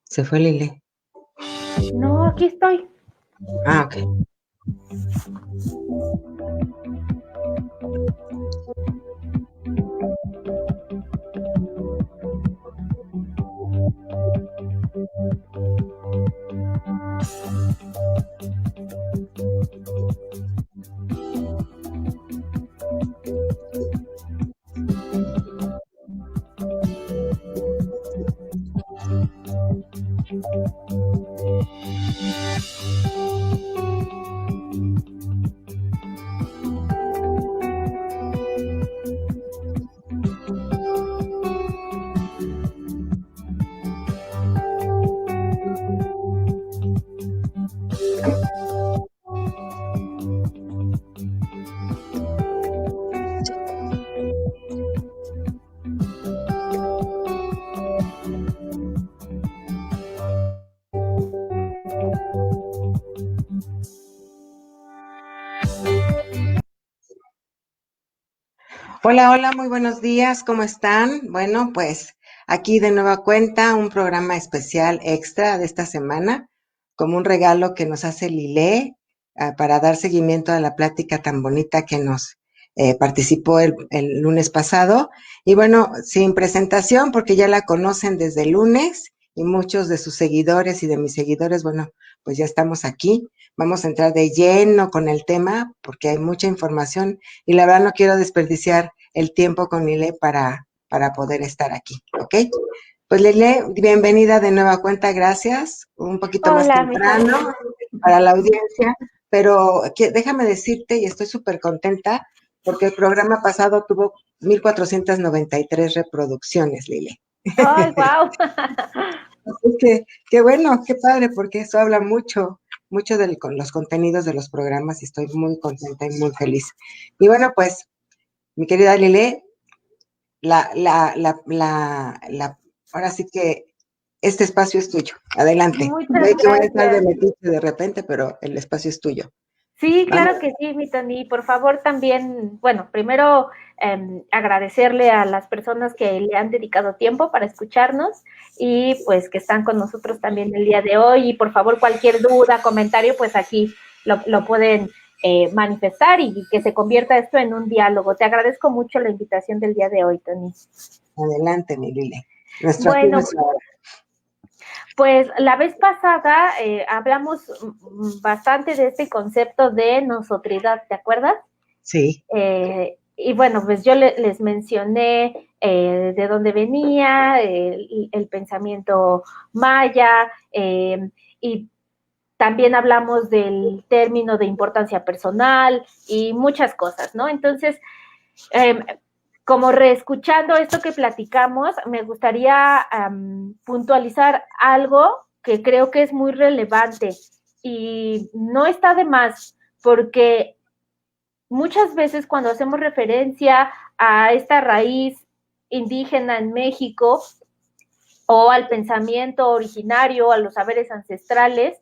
Se fue Lile. No, aquí estoy. Ah, ok. Hola, hola, muy buenos días, ¿cómo están? Bueno, pues aquí de nueva cuenta un programa especial extra de esta semana, como un regalo que nos hace Lile para dar seguimiento a la plática tan bonita que nos participó el lunes pasado. Y bueno, sin presentación, porque ya la conocen desde el lunes y muchos de sus seguidores y de mis seguidores, bueno, pues ya estamos aquí. Vamos a entrar de lleno con el tema porque hay mucha información y la verdad no quiero desperdiciar el tiempo con Lile para poder estar aquí, ¿ok? Pues Lile, bienvenida de nueva cuenta, gracias, un poquito más Hola, mi Tony. temprano para la audiencia, pero déjame decirte, y estoy súper contenta, porque el programa pasado tuvo 1,493 reproducciones, Lile. Ay, wow. Así que, qué bueno, qué padre, porque eso habla mucho, mucho con los contenidos de los programas y estoy muy contenta y muy feliz. Y bueno, pues, mi querida Lile, ahora sí que este espacio es tuyo. Adelante. Muchas Ve que voy a estar de gracias. metiche de repente, pero el espacio es tuyo. Sí, Vamos. claro que sí, mi Tony. Por favor, también, bueno, primero agradecerle a las personas que le han dedicado tiempo para escucharnos y pues que están con nosotros también el día de hoy. Y por favor, cualquier duda, comentario, pues aquí lo pueden manifestar y que se convierta esto en un diálogo. Te agradezco mucho la invitación del día de hoy, Tony. Adelante, mi Lile. Nuestro aquí, Bueno, nuestra hora. pues la vez pasada hablamos bastante de este concepto de nosotridad, ¿te acuerdas? Sí. Y bueno, pues yo les mencioné de dónde venía, el pensamiento maya, y también hablamos del término de importancia personal y muchas cosas, ¿no? Entonces, eh, como reescuchando esto que platicamos, me gustaría puntualizar algo que creo que es muy relevante y no está de más, porque muchas veces cuando hacemos referencia a esta raíz indígena en México o al pensamiento originario, a los saberes ancestrales,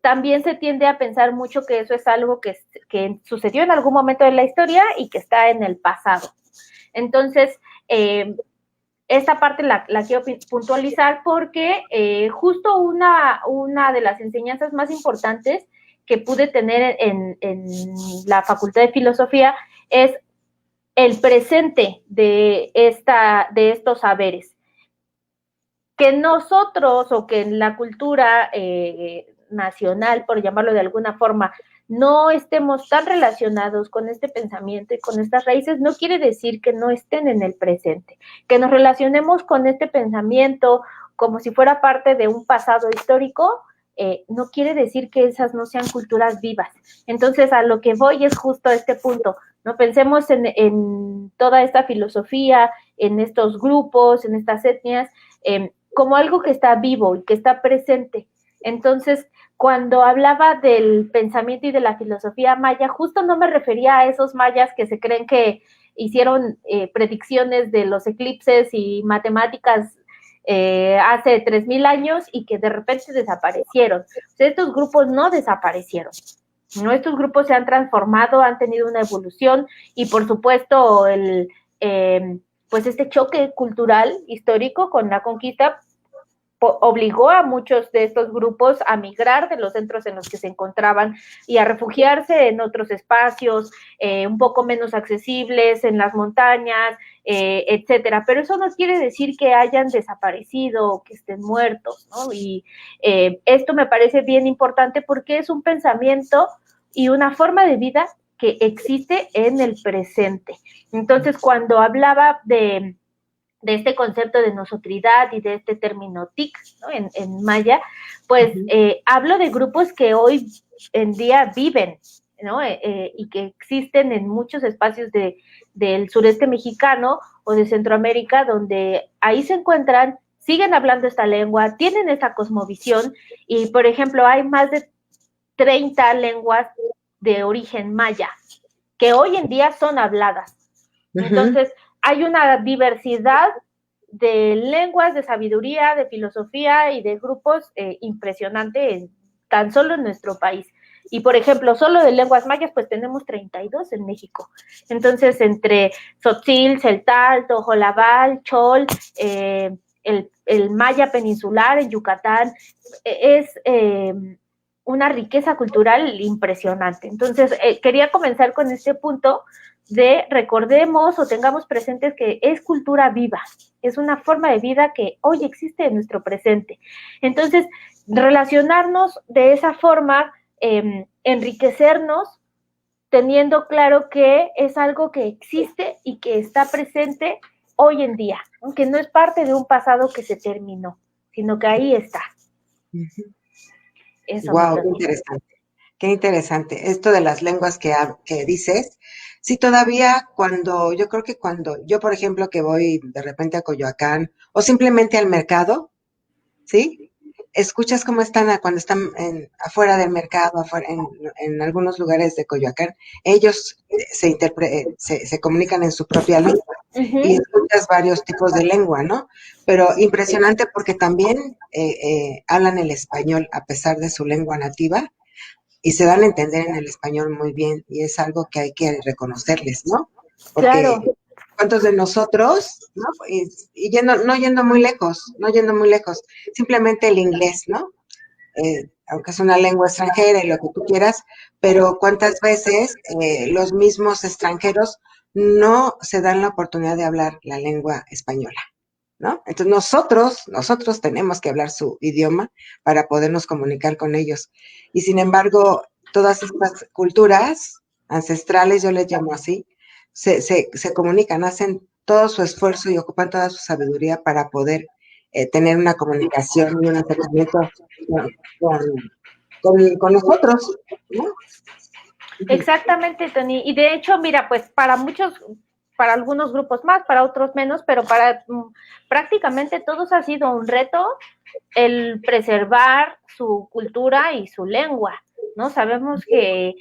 también se tiende a pensar mucho que eso es algo que sucedió en algún momento de la historia y que está en el pasado. Entonces, esta parte la quiero puntualizar porque justo una de las enseñanzas más importantes que pude tener en la Facultad de Filosofía es el presente de estos saberes. Que nosotros o que en la cultura nacional, por llamarlo de alguna forma, no estemos tan relacionados con este pensamiento y con estas raíces, no quiere decir que no estén en el presente, que nos relacionemos con este pensamiento como si fuera parte de un pasado histórico, no quiere decir que esas no sean culturas vivas. Entonces, a lo que voy es justo este punto, ¿no? Pensemos en toda esta filosofía, en estos grupos, en estas etnias, como algo que está vivo y que está presente. Entonces, cuando hablaba del pensamiento y de la filosofía maya, justo no me refería a esos mayas que se creen que hicieron predicciones de los eclipses y matemáticas hace 3,000 años y que de repente desaparecieron. O sea, estos grupos no desaparecieron. ¿No? Estos grupos se han transformado, han tenido una evolución y por supuesto pues este choque cultural histórico con la conquista obligó a muchos de estos grupos a migrar de los centros en los que se encontraban y a refugiarse en otros espacios un poco menos accesibles, en las montañas, etcétera. Pero eso no quiere decir que hayan desaparecido o que estén muertos, ¿no? Y esto me parece bien importante porque es un pensamiento y una forma de vida que existe en el presente. Entonces, cuando hablaba de este concepto de nosotridad y de este término TIC, ¿no? en maya, pues hablo de grupos que hoy en día viven, ¿no? Y que existen en muchos espacios del sureste mexicano o de Centroamérica, donde ahí se encuentran, siguen hablando esta lengua, tienen esta cosmovisión, y por ejemplo hay más de 30 lenguas de origen maya, que hoy en día son habladas. Entonces, hay una diversidad de lenguas, de sabiduría, de filosofía y de grupos impresionante tan solo en nuestro país. Y, por ejemplo, solo de lenguas mayas, pues tenemos 32 en México. Entonces, entre Tzotzil, Celtal, Tojolabal, Chol, el maya peninsular en Yucatán, es una riqueza cultural impresionante. Entonces, quería comenzar con este punto de recordemos o tengamos presentes que es cultura viva, es una forma de vida que hoy existe en nuestro presente. Entonces, relacionarnos de esa forma, enriquecernos, teniendo claro que es algo que existe y que está presente hoy en día, aunque no es parte de un pasado que se terminó, sino que ahí está. Eso wow, qué interesante. Qué interesante. Esto de las lenguas que dices, sí, todavía yo creo que cuando yo, por ejemplo, que voy de repente a Coyoacán o simplemente al mercado, ¿sí? Escuchas cómo están cuando están afuera del mercado, afuera, en algunos lugares de Coyoacán, ellos se comunican en su propia lengua y escuchas varios tipos de lengua, ¿no? Pero impresionante porque también hablan el español a pesar de su lengua nativa y se dan a entender en el español muy bien y es algo que hay que reconocerles, ¿no? Porque claro. ¿Cuántos de nosotros, ¿no? Y no yendo muy lejos, simplemente el inglés, ¿no? Aunque es una lengua extranjera y lo que tú quieras, pero cuántas veces los mismos extranjeros no se dan la oportunidad de hablar la lengua española, ¿no? Entonces nosotros tenemos que hablar su idioma para podernos comunicar con ellos. Y sin embargo, todas estas culturas ancestrales, yo les llamo así, se comunican, hacen todo su esfuerzo y ocupan toda su sabiduría para poder tener una comunicación y un acercamiento con nosotros, ¿no? Exactamente, Tony. Y de hecho, mira, pues para algunos grupos más, para otros menos, pero para prácticamente todos ha sido un reto el preservar su cultura y su lengua, ¿no? Sabemos que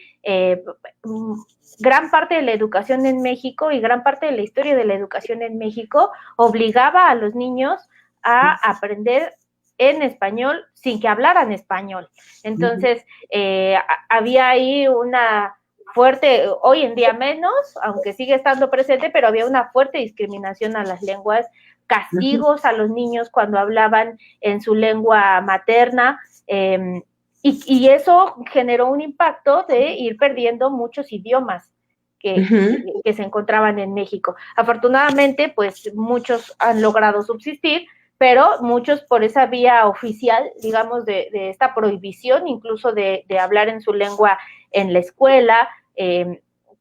gran parte de la educación en México y gran parte de la historia de la educación en México obligaba a los niños a aprender en español sin que hablaran español. Entonces, había ahí una fuerte, hoy en día menos, aunque sigue estando presente, pero había una fuerte discriminación a las lenguas, castigos a los niños cuando hablaban en su lengua materna, y eso generó un impacto de ir perdiendo muchos idiomas que se encontraban en México. Afortunadamente, pues muchos han logrado subsistir, pero muchos por esa vía oficial, digamos, de esta prohibición, incluso de hablar en su lengua en la escuela,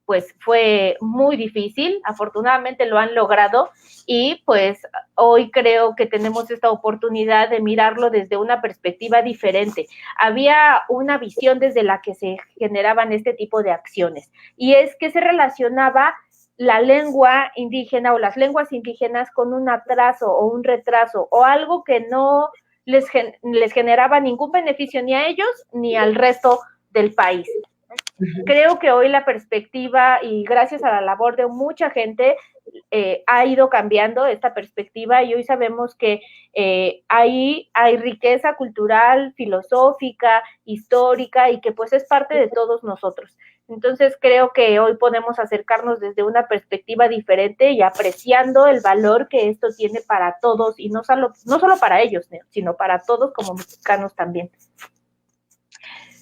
pues fue muy difícil. Afortunadamente lo han logrado y pues hoy creo que tenemos esta oportunidad de mirarlo desde una perspectiva diferente. Había una visión desde la que se generaban este tipo de acciones y es que se relacionaba la lengua indígena o las lenguas indígenas con un atraso o un retraso o algo que no les generaba ningún beneficio ni a ellos ni al resto del país. Creo que hoy la perspectiva, y gracias a la labor de mucha gente, ha ido cambiando esta perspectiva y hoy sabemos que ahí hay riqueza cultural, filosófica, histórica y que pues es parte de todos nosotros. Entonces creo que hoy podemos acercarnos desde una perspectiva diferente y apreciando el valor que esto tiene para todos y no solo para ellos, sino para todos como mexicanos también.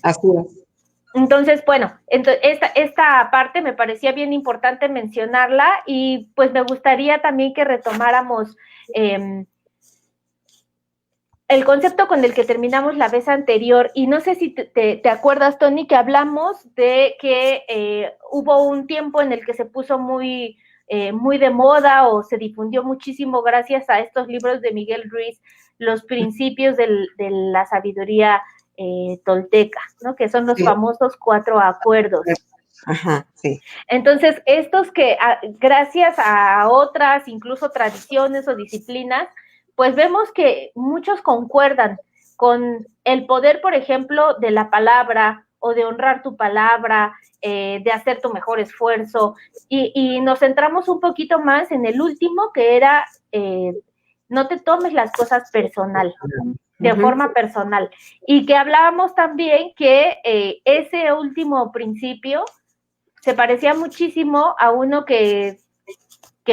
Así es. Entonces, bueno, esta parte me parecía bien importante mencionarla y pues me gustaría también que retomáramos el concepto con el que terminamos la vez anterior, y no sé si te acuerdas, Tony, que hablamos de que hubo un tiempo en el que se puso muy de moda o se difundió muchísimo gracias a estos libros de Miguel Ruiz, los principios de la sabiduría tolteca, ¿no? Que son los famosos 4 acuerdos. Ajá, sí. Entonces, estos que gracias a otras, incluso tradiciones o disciplinas, pues vemos que muchos concuerdan con el poder, por ejemplo, de la palabra o de honrar tu palabra, de hacer tu mejor esfuerzo, y nos centramos un poquito más en el último, que era no te tomes las cosas personal, de forma personal, y que hablábamos también que ese último principio se parecía muchísimo a uno que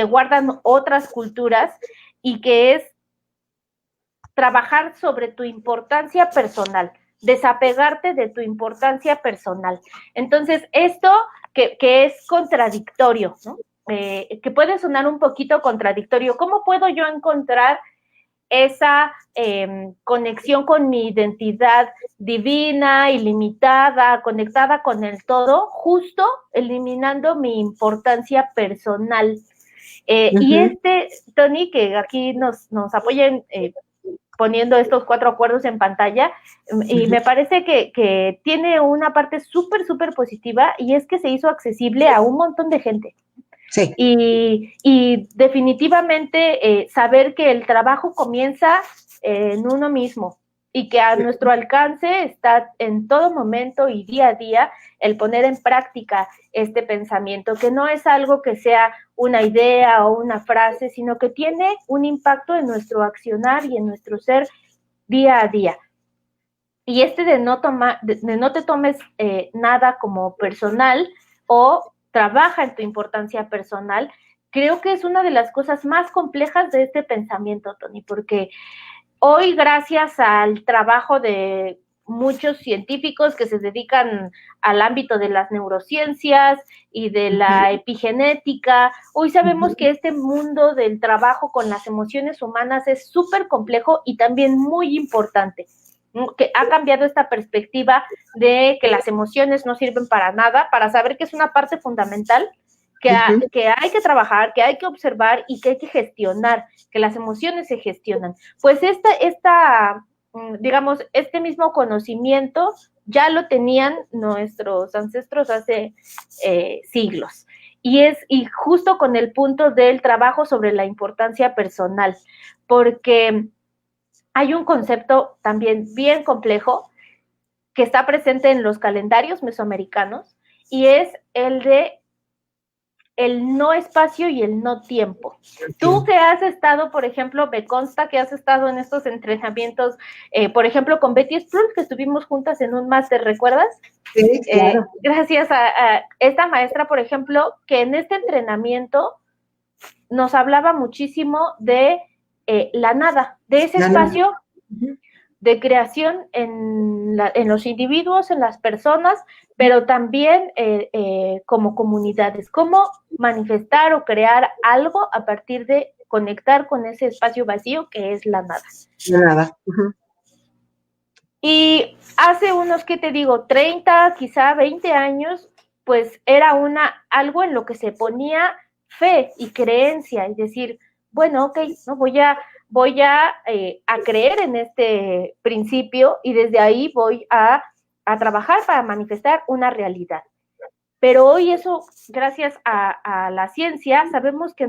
guardan otras culturas y que es trabajar sobre tu importancia personal, desapegarte de tu importancia personal. Entonces, esto que es contradictorio, ¿no? Que puede sonar un poquito contradictorio. ¿Cómo puedo yo encontrar esa conexión con mi identidad divina, ilimitada, conectada con el todo, justo eliminando mi importancia personal? Y Tony, que aquí nos apoyen poniendo estos 4 acuerdos en pantalla, y me parece que tiene una parte súper, súper positiva, y es que se hizo accesible a un montón de gente. Sí. Y definitivamente saber que el trabajo comienza en uno mismo y que a nuestro alcance está en todo momento y día a día el poner en práctica este pensamiento, que no es algo que sea una idea o una frase, sino que tiene un impacto en nuestro accionar y en nuestro ser día a día. Y de no te tomes nada como personal o trabaja en tu importancia personal, creo que es una de las cosas más complejas de este pensamiento, Tony, porque hoy, gracias al trabajo de muchos científicos que se dedican al ámbito de las neurociencias y de la epigenética, hoy sabemos que este mundo del trabajo con las emociones humanas es súper complejo y también muy importante, que ha cambiado esta perspectiva de que las emociones no sirven para nada, para saber que es una parte fundamental, que hay que trabajar, que hay que observar y que hay que gestionar, que las emociones se gestionan. Pues digamos, este mismo conocimiento ya lo tenían nuestros ancestros hace siglos. Y justo con el punto del trabajo sobre la importancia personal, porque hay un concepto también bien complejo que está presente en los calendarios mesoamericanos, y es el de el no espacio y el no tiempo. Tú que has estado, por ejemplo, me consta que has estado en estos entrenamientos, por ejemplo, con Betty Spruill, que estuvimos juntas en un máster, ¿recuerdas? Sí, claro. Gracias a esta maestra, por ejemplo, que en este entrenamiento nos hablaba muchísimo de la nada, de ese espacio de creación en los individuos, en las personas, pero también como comunidades, cómo manifestar o crear algo a partir de conectar con ese espacio vacío que es la nada. La nada. Y hace unos, ¿qué te digo? 30, quizá 20 años, pues era algo en lo que se ponía fe y creencia, es decir, bueno, ok, no voy a creer en este principio y desde ahí voy a trabajar para manifestar una realidad. Pero hoy eso, gracias a la ciencia, sabemos que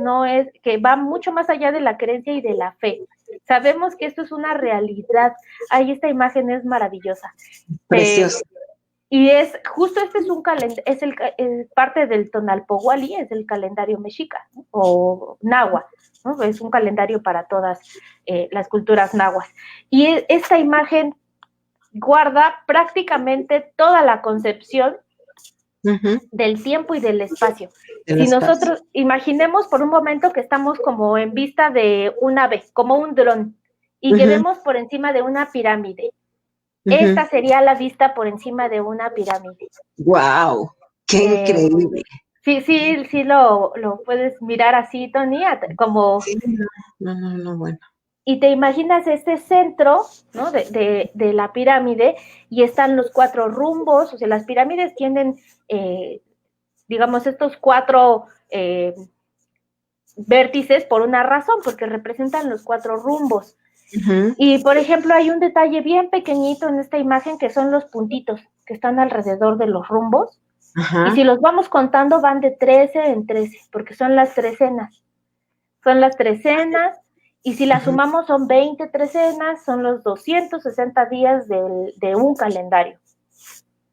que va mucho más allá de la creencia y de la fe. Sabemos que esto es una realidad. Ay, esta imagen es maravillosa. Preciosa. Y es justo este es un calendario, es parte del Tonalpohualli, es el calendario mexica, ¿no? O náhuatl, ¿no? Es un calendario para todas las culturas nahuas. Y esta imagen guarda prácticamente toda la concepción del tiempo y del espacio. El Si espacio. nosotros imaginemos por un momento que estamos como en vista de un ave, como un dron, y que vemos por encima de una pirámide. Esta sería la vista por encima de una pirámide. ¡Wow! ¡Qué increíble! Sí, lo puedes mirar así, Tony, como... Sí, no, bueno. Y te imaginas este centro, ¿no? de la pirámide, y están los 4 rumbos, o sea, las pirámides tienen, digamos, estos 4 vértices por una razón, porque representan los 4 rumbos. Y, por ejemplo, hay un detalle bien pequeñito en esta imagen que son los puntitos que están alrededor de los rumbos. Y si los vamos contando, van de 13 en 13, porque son las trecenas. Son las trecenas, y si las sumamos son 20 trecenas, son los 260 días de un calendario.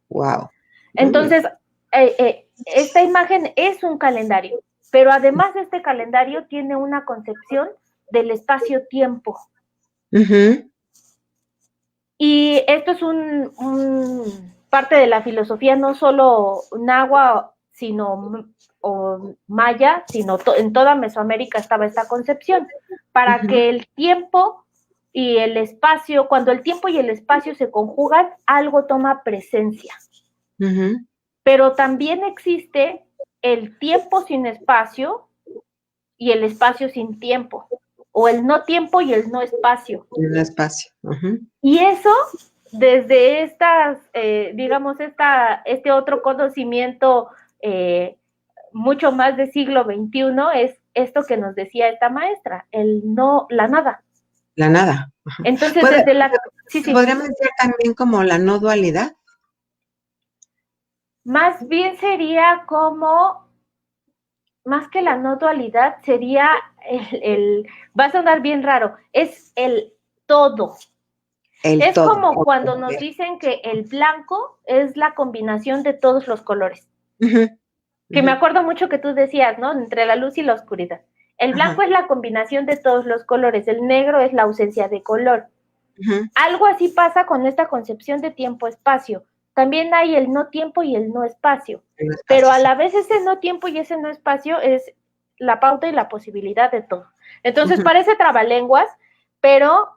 ¡Wow! Entonces, esta imagen es un calendario, pero además de este calendario tiene una concepción del espacio-tiempo. Y esto es parte de la filosofía no solo náhuatl, sino o maya, sino en toda Mesoamérica estaba esta concepción, para que el tiempo y el espacio, cuando el tiempo y el espacio se conjugan, algo toma presencia. Pero también existe el tiempo sin espacio y el espacio sin tiempo, o el no tiempo y el no espacio. El espacio. Y eso, desde estas, digamos, este otro conocimiento mucho más del siglo XXI, es esto que nos decía esta maestra, la nada. La nada. Entonces, desde la... ¿Podríamos decir también como la no dualidad? Más bien sería como, más que la no dualidad, sería va a sonar bien raro, es el todo. Es todo. Como cuando nos dicen que el blanco es la combinación de todos los colores. Que me acuerdo mucho que tú decías, ¿no? Entre la luz y la oscuridad. El blanco es la combinación de todos los colores, el negro es la ausencia de color. Algo así pasa con esta concepción de tiempo-espacio. También hay el no tiempo y el no espacio. Pero a la vez ese no tiempo y ese no espacio es la pauta y la posibilidad de todo. Entonces parece trabalenguas, pero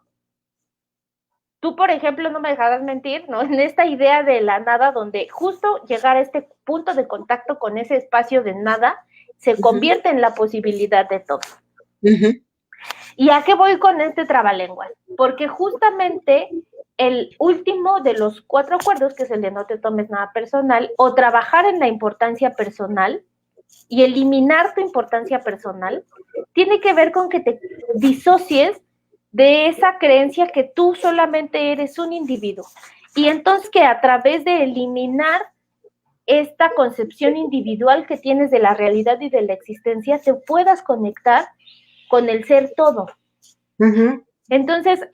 tú, por ejemplo, no me dejarás mentir, ¿no? En esta idea de la nada, donde justo llegar a este punto de contacto con ese espacio de nada, se convierte en la posibilidad de todo. ¿Y a qué voy con este trabalenguas? Porque justamente el último de los 4 acuerdos, que es el de no te tomes nada personal, o trabajar en la importancia personal y eliminar tu importancia personal, tiene que ver con que te disocies de esa creencia que tú solamente eres un individuo. Y entonces que a través de eliminar esta concepción individual que tienes de la realidad y de la existencia, te puedas conectar con el ser todo. Entonces,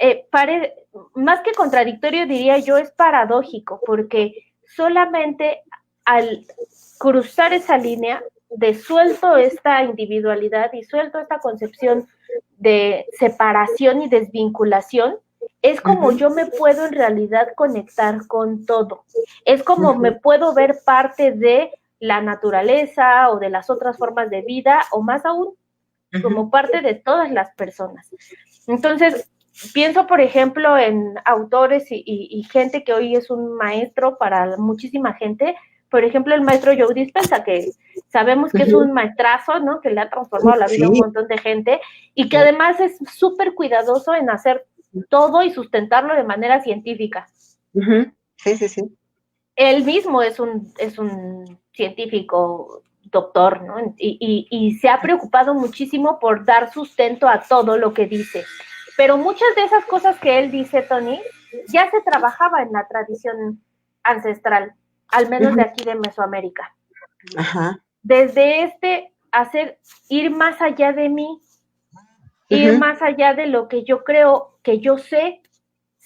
más que contradictorio, diría yo, es paradójico, porque solamente al cruzar esa línea, suelto esta individualidad y suelto esta concepción de separación y desvinculación, es como yo me puedo en realidad conectar con todo. Es como me puedo ver parte de la naturaleza o de las otras formas de vida, o más aún, como parte de todas las personas. Entonces, pienso, por ejemplo, en autores y gente que hoy es un maestro para muchísima gente. Por ejemplo, el maestro Joe Dispenza, que sabemos que es un maestrazo, ¿no? Que le ha transformado la vida a un montón de gente, y que además es súper cuidadoso en hacer todo y sustentarlo de manera científica. Sí. Él mismo es un científico doctor, ¿no? Y se ha preocupado muchísimo por dar sustento a todo lo que dice. Pero muchas de esas cosas que él dice, Tony, ya se trabajaba en la tradición ancestral, al menos de aquí de Mesoamérica. Desde ir más allá de mí, ir más allá de lo que yo creo que yo sé,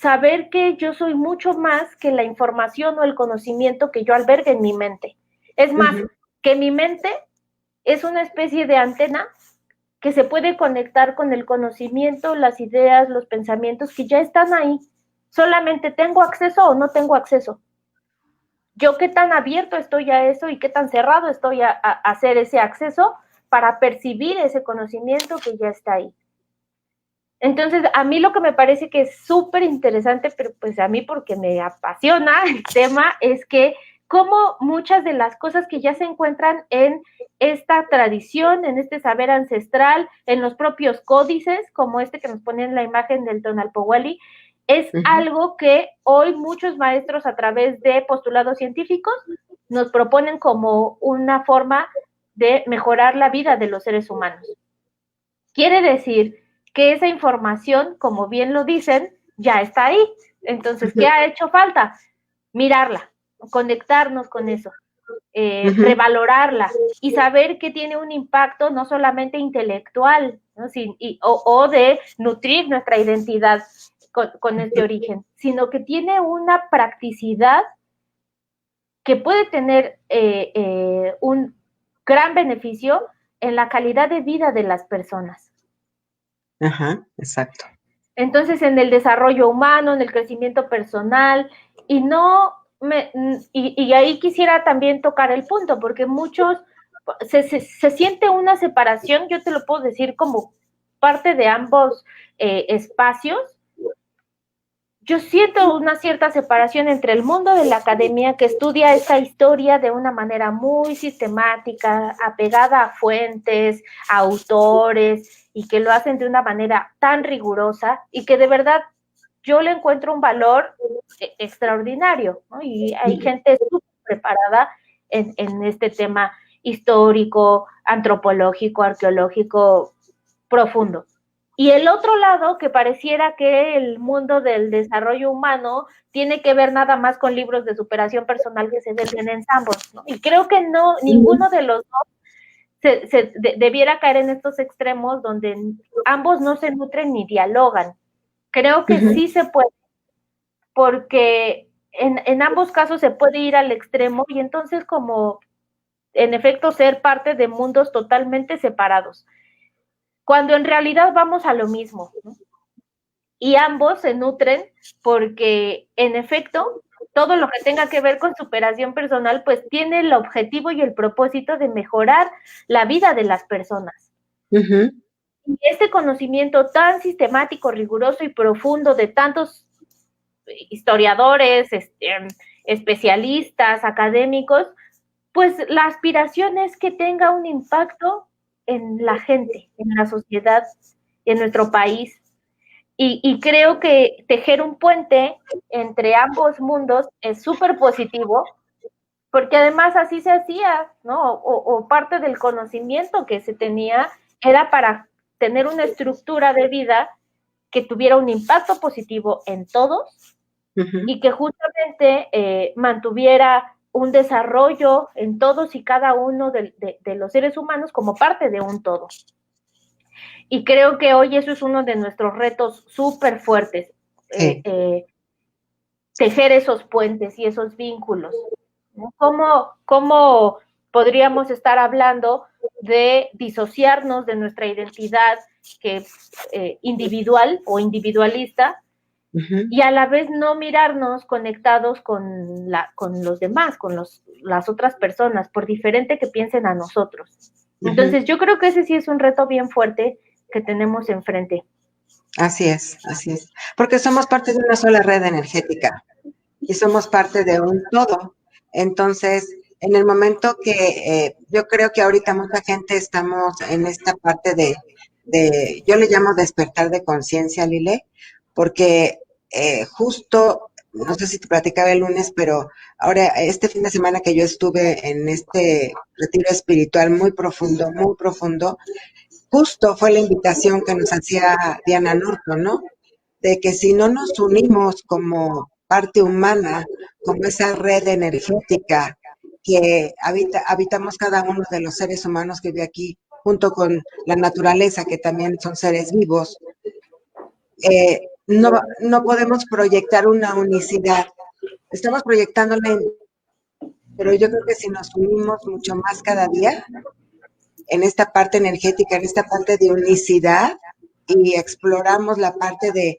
saber que yo soy mucho más que la información o el conocimiento que yo albergue en mi mente. Es más, que mi mente es una especie de antena que se puede conectar con el conocimiento, las ideas, los pensamientos que ya están ahí. Solamente tengo acceso o no tengo acceso. Yo qué tan abierto estoy a eso y qué tan cerrado estoy a hacer ese acceso para percibir ese conocimiento que ya está ahí. Entonces, a mí lo que me parece que es súper interesante, pero pues a mí porque me apasiona el tema, es que como muchas de las cosas que ya se encuentran en esta tradición, en este saber ancestral, en los propios códices, como este que nos pone en la imagen del Tonalpohualli, es algo que hoy muchos maestros a través de postulados científicos nos proponen como una forma de mejorar la vida de los seres humanos. Quiere decir que esa información, como bien lo dicen, ya está ahí. Entonces, ¿qué ha hecho falta? Mirarla, conectarnos con eso, revalorarla y saber que tiene un impacto no solamente intelectual, ¿no? o de nutrir nuestra identidad con este origen, sino que tiene una practicidad que puede tener un gran beneficio en la calidad de vida de las personas. Ajá, exacto. Entonces, en el desarrollo humano, en el crecimiento personal, y no y ahí quisiera también tocar el punto, porque muchos se siente una separación, yo te lo puedo decir como parte de ambos espacios. Yo siento una cierta separación entre el mundo de la academia, que estudia esta historia de una manera muy sistemática, apegada a fuentes, a autores, y que lo hacen de una manera tan rigurosa, y que de verdad yo le encuentro un valor extraordinario, ¿no? Y hay gente súper preparada en este tema histórico, antropológico, arqueológico, profundo. Y el otro lado, que pareciera que el mundo del desarrollo humano tiene que ver nada más con libros de superación personal que se venden en Sambors, ¿no? Y creo que no, ninguno de los dos debiera caer en estos extremos donde ambos no se nutren ni dialogan. Creo que sí se puede, porque en ambos casos se puede ir al extremo y entonces como en efecto ser parte de mundos totalmente separados, cuando en realidad vamos a lo mismo, ¿no? Y ambos se nutren porque, en efecto, todo lo que tenga que ver con superación personal, pues tiene el objetivo y el propósito de mejorar la vida de las personas. Y este conocimiento tan sistemático, riguroso y profundo de tantos historiadores, especialistas, académicos, pues la aspiración es que tenga un impacto en la gente, en la sociedad, en nuestro país. Y creo que tejer un puente entre ambos mundos es súper positivo, porque además así se hacía, ¿no? O parte del conocimiento que se tenía era para tener una estructura de vida que tuviera un impacto positivo en todos y que justamente mantuviera un desarrollo en todos y cada uno de los seres humanos como parte de un todo. Y creo que hoy eso es uno de nuestros retos súper fuertes, Sí. Tejer esos puentes y esos vínculos, ¿no? ¿Cómo podríamos estar hablando de disociarnos de nuestra identidad que es individual o individualista y a la vez no mirarnos conectados con los demás, con las otras personas, por diferente que piensen a nosotros? Entonces yo creo que ese sí es un reto bien fuerte que tenemos enfrente. Así es, porque somos parte de una sola red energética y somos parte de un todo. Entonces, en el momento que yo creo que ahorita mucha gente estamos en esta parte yo le llamo despertar de conciencia, Lile, porque justo, no sé si te platicaba el lunes, pero ahora este fin de semana que yo estuve en este retiro espiritual muy profundo, justo fue la invitación que nos hacía Diana Norton, ¿no? De que si no nos unimos como parte humana, como esa red energética que habitamos cada uno de los seres humanos que vive aquí, junto con la naturaleza, que también son seres vivos, no podemos proyectar una unicidad. Estamos proyectándola, pero yo creo que si nos unimos mucho más cada día en esta parte energética, en esta parte de unicidad y exploramos la parte de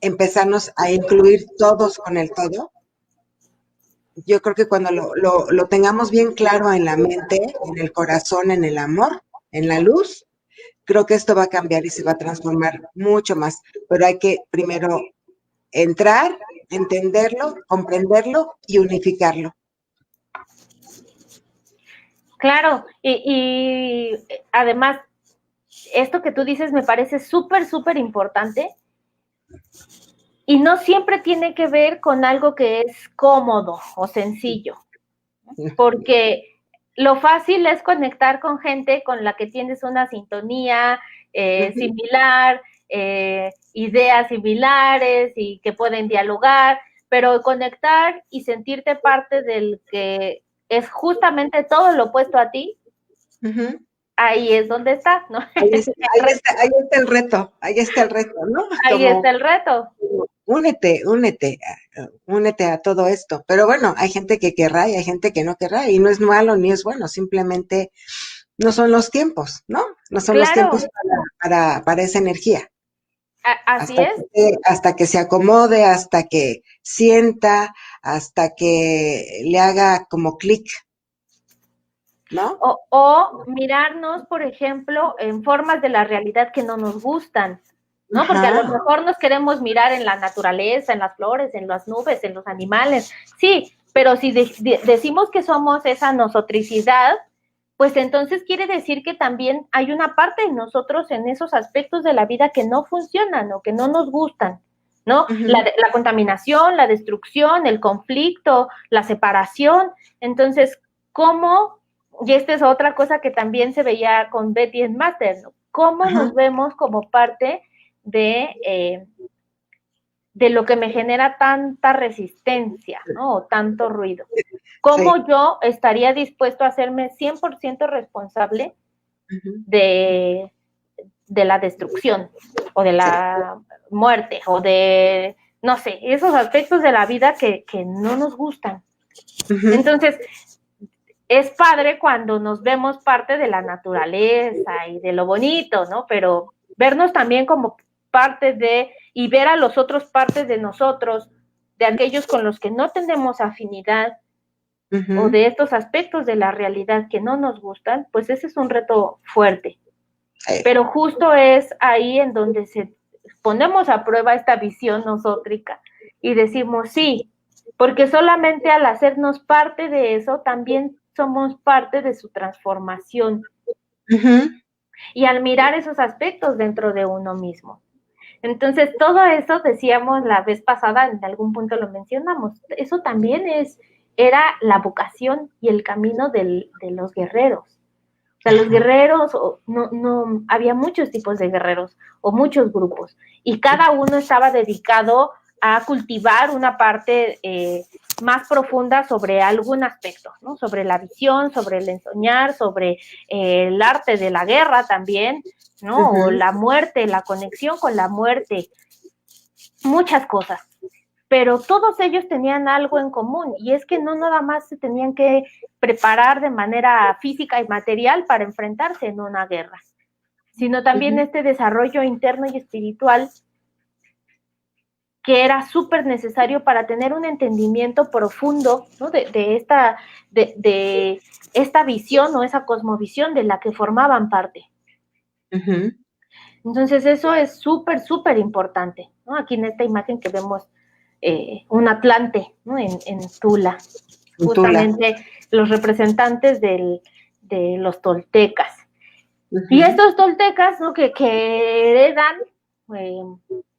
empezarnos a incluir todos con el todo, yo creo que cuando lo tengamos bien claro en la mente, en el corazón, en el amor, en la luz, creo que esto va a cambiar y se va a transformar mucho más. Pero hay que primero entrar, entenderlo, comprenderlo y unificarlo. Claro, y además, esto que tú dices me parece súper, súper importante y no siempre tiene que ver con algo que es cómodo o sencillo, porque lo fácil es conectar con gente con la que tienes una sintonía similar, ideas similares y que pueden dialogar, pero conectar y sentirte parte del que es justamente todo lo opuesto a ti, ahí es donde está, ¿no? Ahí está el reto, ¿no? Ahí está el reto. Únete a todo esto. Pero bueno, hay gente que querrá y hay gente que no querrá, y no es malo ni es bueno, simplemente no son los tiempos, ¿no? No son los tiempos para esa energía. Así es. Hasta que se acomode, hasta que sienta, hasta que le haga como clic, ¿no? O mirarnos, por ejemplo, en formas de la realidad que no nos gustan, ¿no? Porque a lo mejor nos queremos mirar en la naturaleza, en las flores, en las nubes, en los animales, sí, pero si decimos que somos esa nosotricidad, pues entonces quiere decir que también hay una parte de nosotros en esos aspectos de la vida que no funcionan o que no nos gustan, ¿no? La contaminación, la destrucción, el conflicto, la separación. Entonces, ¿cómo? Y esta es otra cosa que también se veía con Betty en Master, ¿no? ¿Cómo nos vemos como parte de lo que me genera tanta resistencia, ¿no? O tanto ruido. ¿Cómo yo estaría dispuesto a hacerme 100% responsable de la destrucción o de la muerte o de, no sé, esos aspectos de la vida que no nos gustan? Entonces, es padre cuando nos vemos parte de la naturaleza y de lo bonito, ¿no? Pero vernos también como parte de, y ver a los otros partes de nosotros, de aquellos con los que no tenemos afinidad, o de estos aspectos de la realidad que no nos gustan, pues ese es un reto fuerte. Pero justo es ahí en donde ponemos a prueba esta visión nosótrica y decimos sí, porque solamente al hacernos parte de eso, también somos parte de su transformación. Y al mirar esos aspectos dentro de uno mismo. Entonces, todo eso, decíamos la vez pasada, en algún punto lo mencionamos, eso también era la vocación y el camino de los guerreros. O sea, los guerreros, no, había muchos tipos de guerreros o muchos grupos, y cada uno estaba dedicado a cultivar una parte más profunda sobre algún aspecto, ¿no? Sobre la visión, sobre el ensoñar, sobre el arte de la guerra también, ¿no? O la muerte, la conexión con la muerte, muchas cosas. Pero todos ellos tenían algo en común, y es que no nada más se tenían que preparar de manera física y material para enfrentarse en una guerra, sino también este desarrollo interno y espiritual que era súper necesario para tener un entendimiento profundo, ¿no? de esta visión o esa cosmovisión de la que formaban parte. Entonces eso es súper, súper importante, ¿no? Aquí en esta imagen que vemos un Atlante, ¿no? en Tula, justamente los representantes de los toltecas. Y estos toltecas, ¿no? que heredan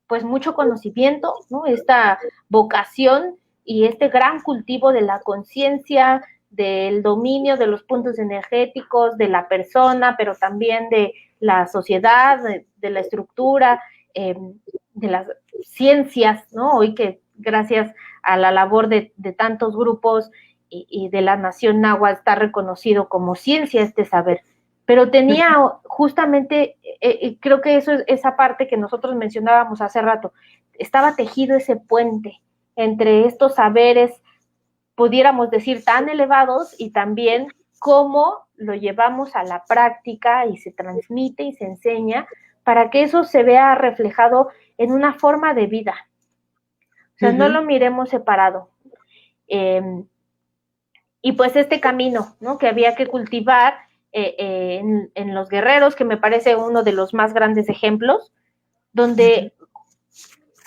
pues mucho conocimiento, ¿no? Esta vocación y este gran cultivo de la conciencia, del dominio de los puntos energéticos, de la persona, pero también de la sociedad, de la estructura, de las ciencias, ¿no? Hoy que gracias a la labor de tantos grupos y de la nación náhuatl está reconocido como ciencia este saber. Pero tenía justamente, creo que eso es esa parte que nosotros mencionábamos hace rato, estaba tejido ese puente entre estos saberes, pudiéramos decir, tan elevados, y también cómo lo llevamos a la práctica y se transmite y se enseña para que eso se vea reflejado en una forma de vida. O sea, no lo miremos separado. Y pues este camino, ¿no?, que había que cultivar en los guerreros, que me parece uno de los más grandes ejemplos, donde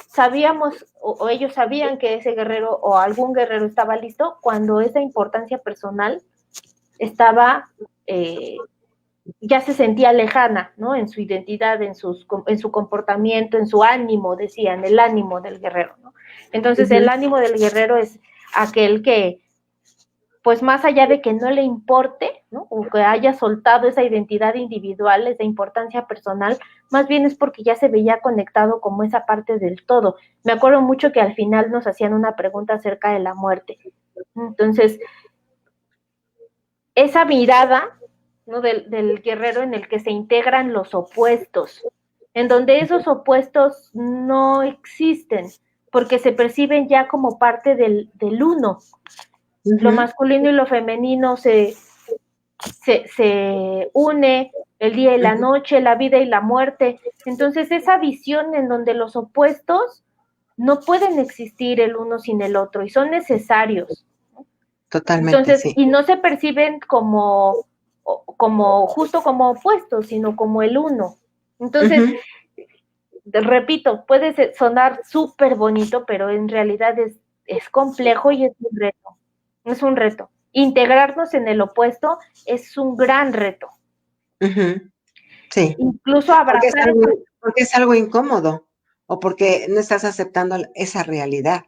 sabíamos, o ellos sabían que ese guerrero o algún guerrero estaba listo cuando esa importancia personal estaba, ya se sentía lejana, ¿no?, en su identidad, en su comportamiento, en su ánimo, decían, el ánimo del guerrero, ¿no? Entonces, el ánimo del guerrero es aquel que, pues más allá de que no le importe, ¿no?, o que haya soltado esa identidad individual, esa importancia personal, más bien es porque ya se veía conectado como esa parte del todo. Me acuerdo mucho que al final nos hacían una pregunta acerca de la muerte. Entonces, esa mirada, ¿no?, del guerrero en el que se integran los opuestos, en donde esos opuestos no existen, porque se perciben ya como parte del uno. Lo masculino y lo femenino se une, el día y la noche, la vida y la muerte. Entonces, esa visión en donde los opuestos no pueden existir el uno sin el otro y son necesarios. Totalmente, entonces, sí. Y no se perciben como justo como opuestos, sino como el uno. Entonces, repito, puede sonar súper bonito, pero en realidad es complejo y es un reto. Es un reto. Integrarnos en el opuesto es un gran reto. Sí. Incluso abrazar porque es algo incómodo, o porque no estás aceptando esa realidad,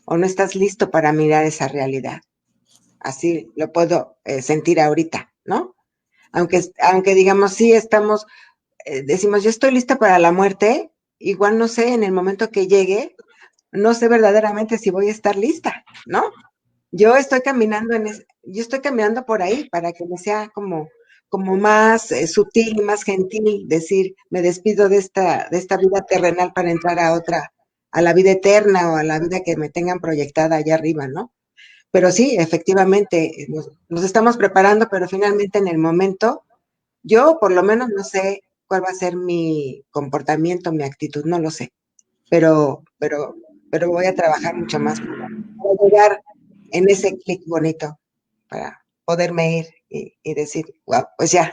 o no estás listo para mirar esa realidad. Así lo puedo sentir ahorita, ¿no? Aunque digamos, sí estamos, decimos, yo estoy lista para la muerte, igual no sé, en el momento que llegue, no sé verdaderamente si voy a estar lista, ¿no? Yo estoy caminando yo estoy caminando por ahí para que me sea como más sutil, más gentil, decir, me despido de esta vida terrenal para entrar a otra, a la vida eterna o a la vida que me tengan proyectada allá arriba, ¿no? Pero sí, efectivamente, nos estamos preparando, pero finalmente en el momento, yo por lo menos no sé cuál va a ser mi comportamiento, mi actitud, no lo sé, pero voy a trabajar mucho más para llegar en ese clic bonito, para poderme ir y decir, wow, pues ya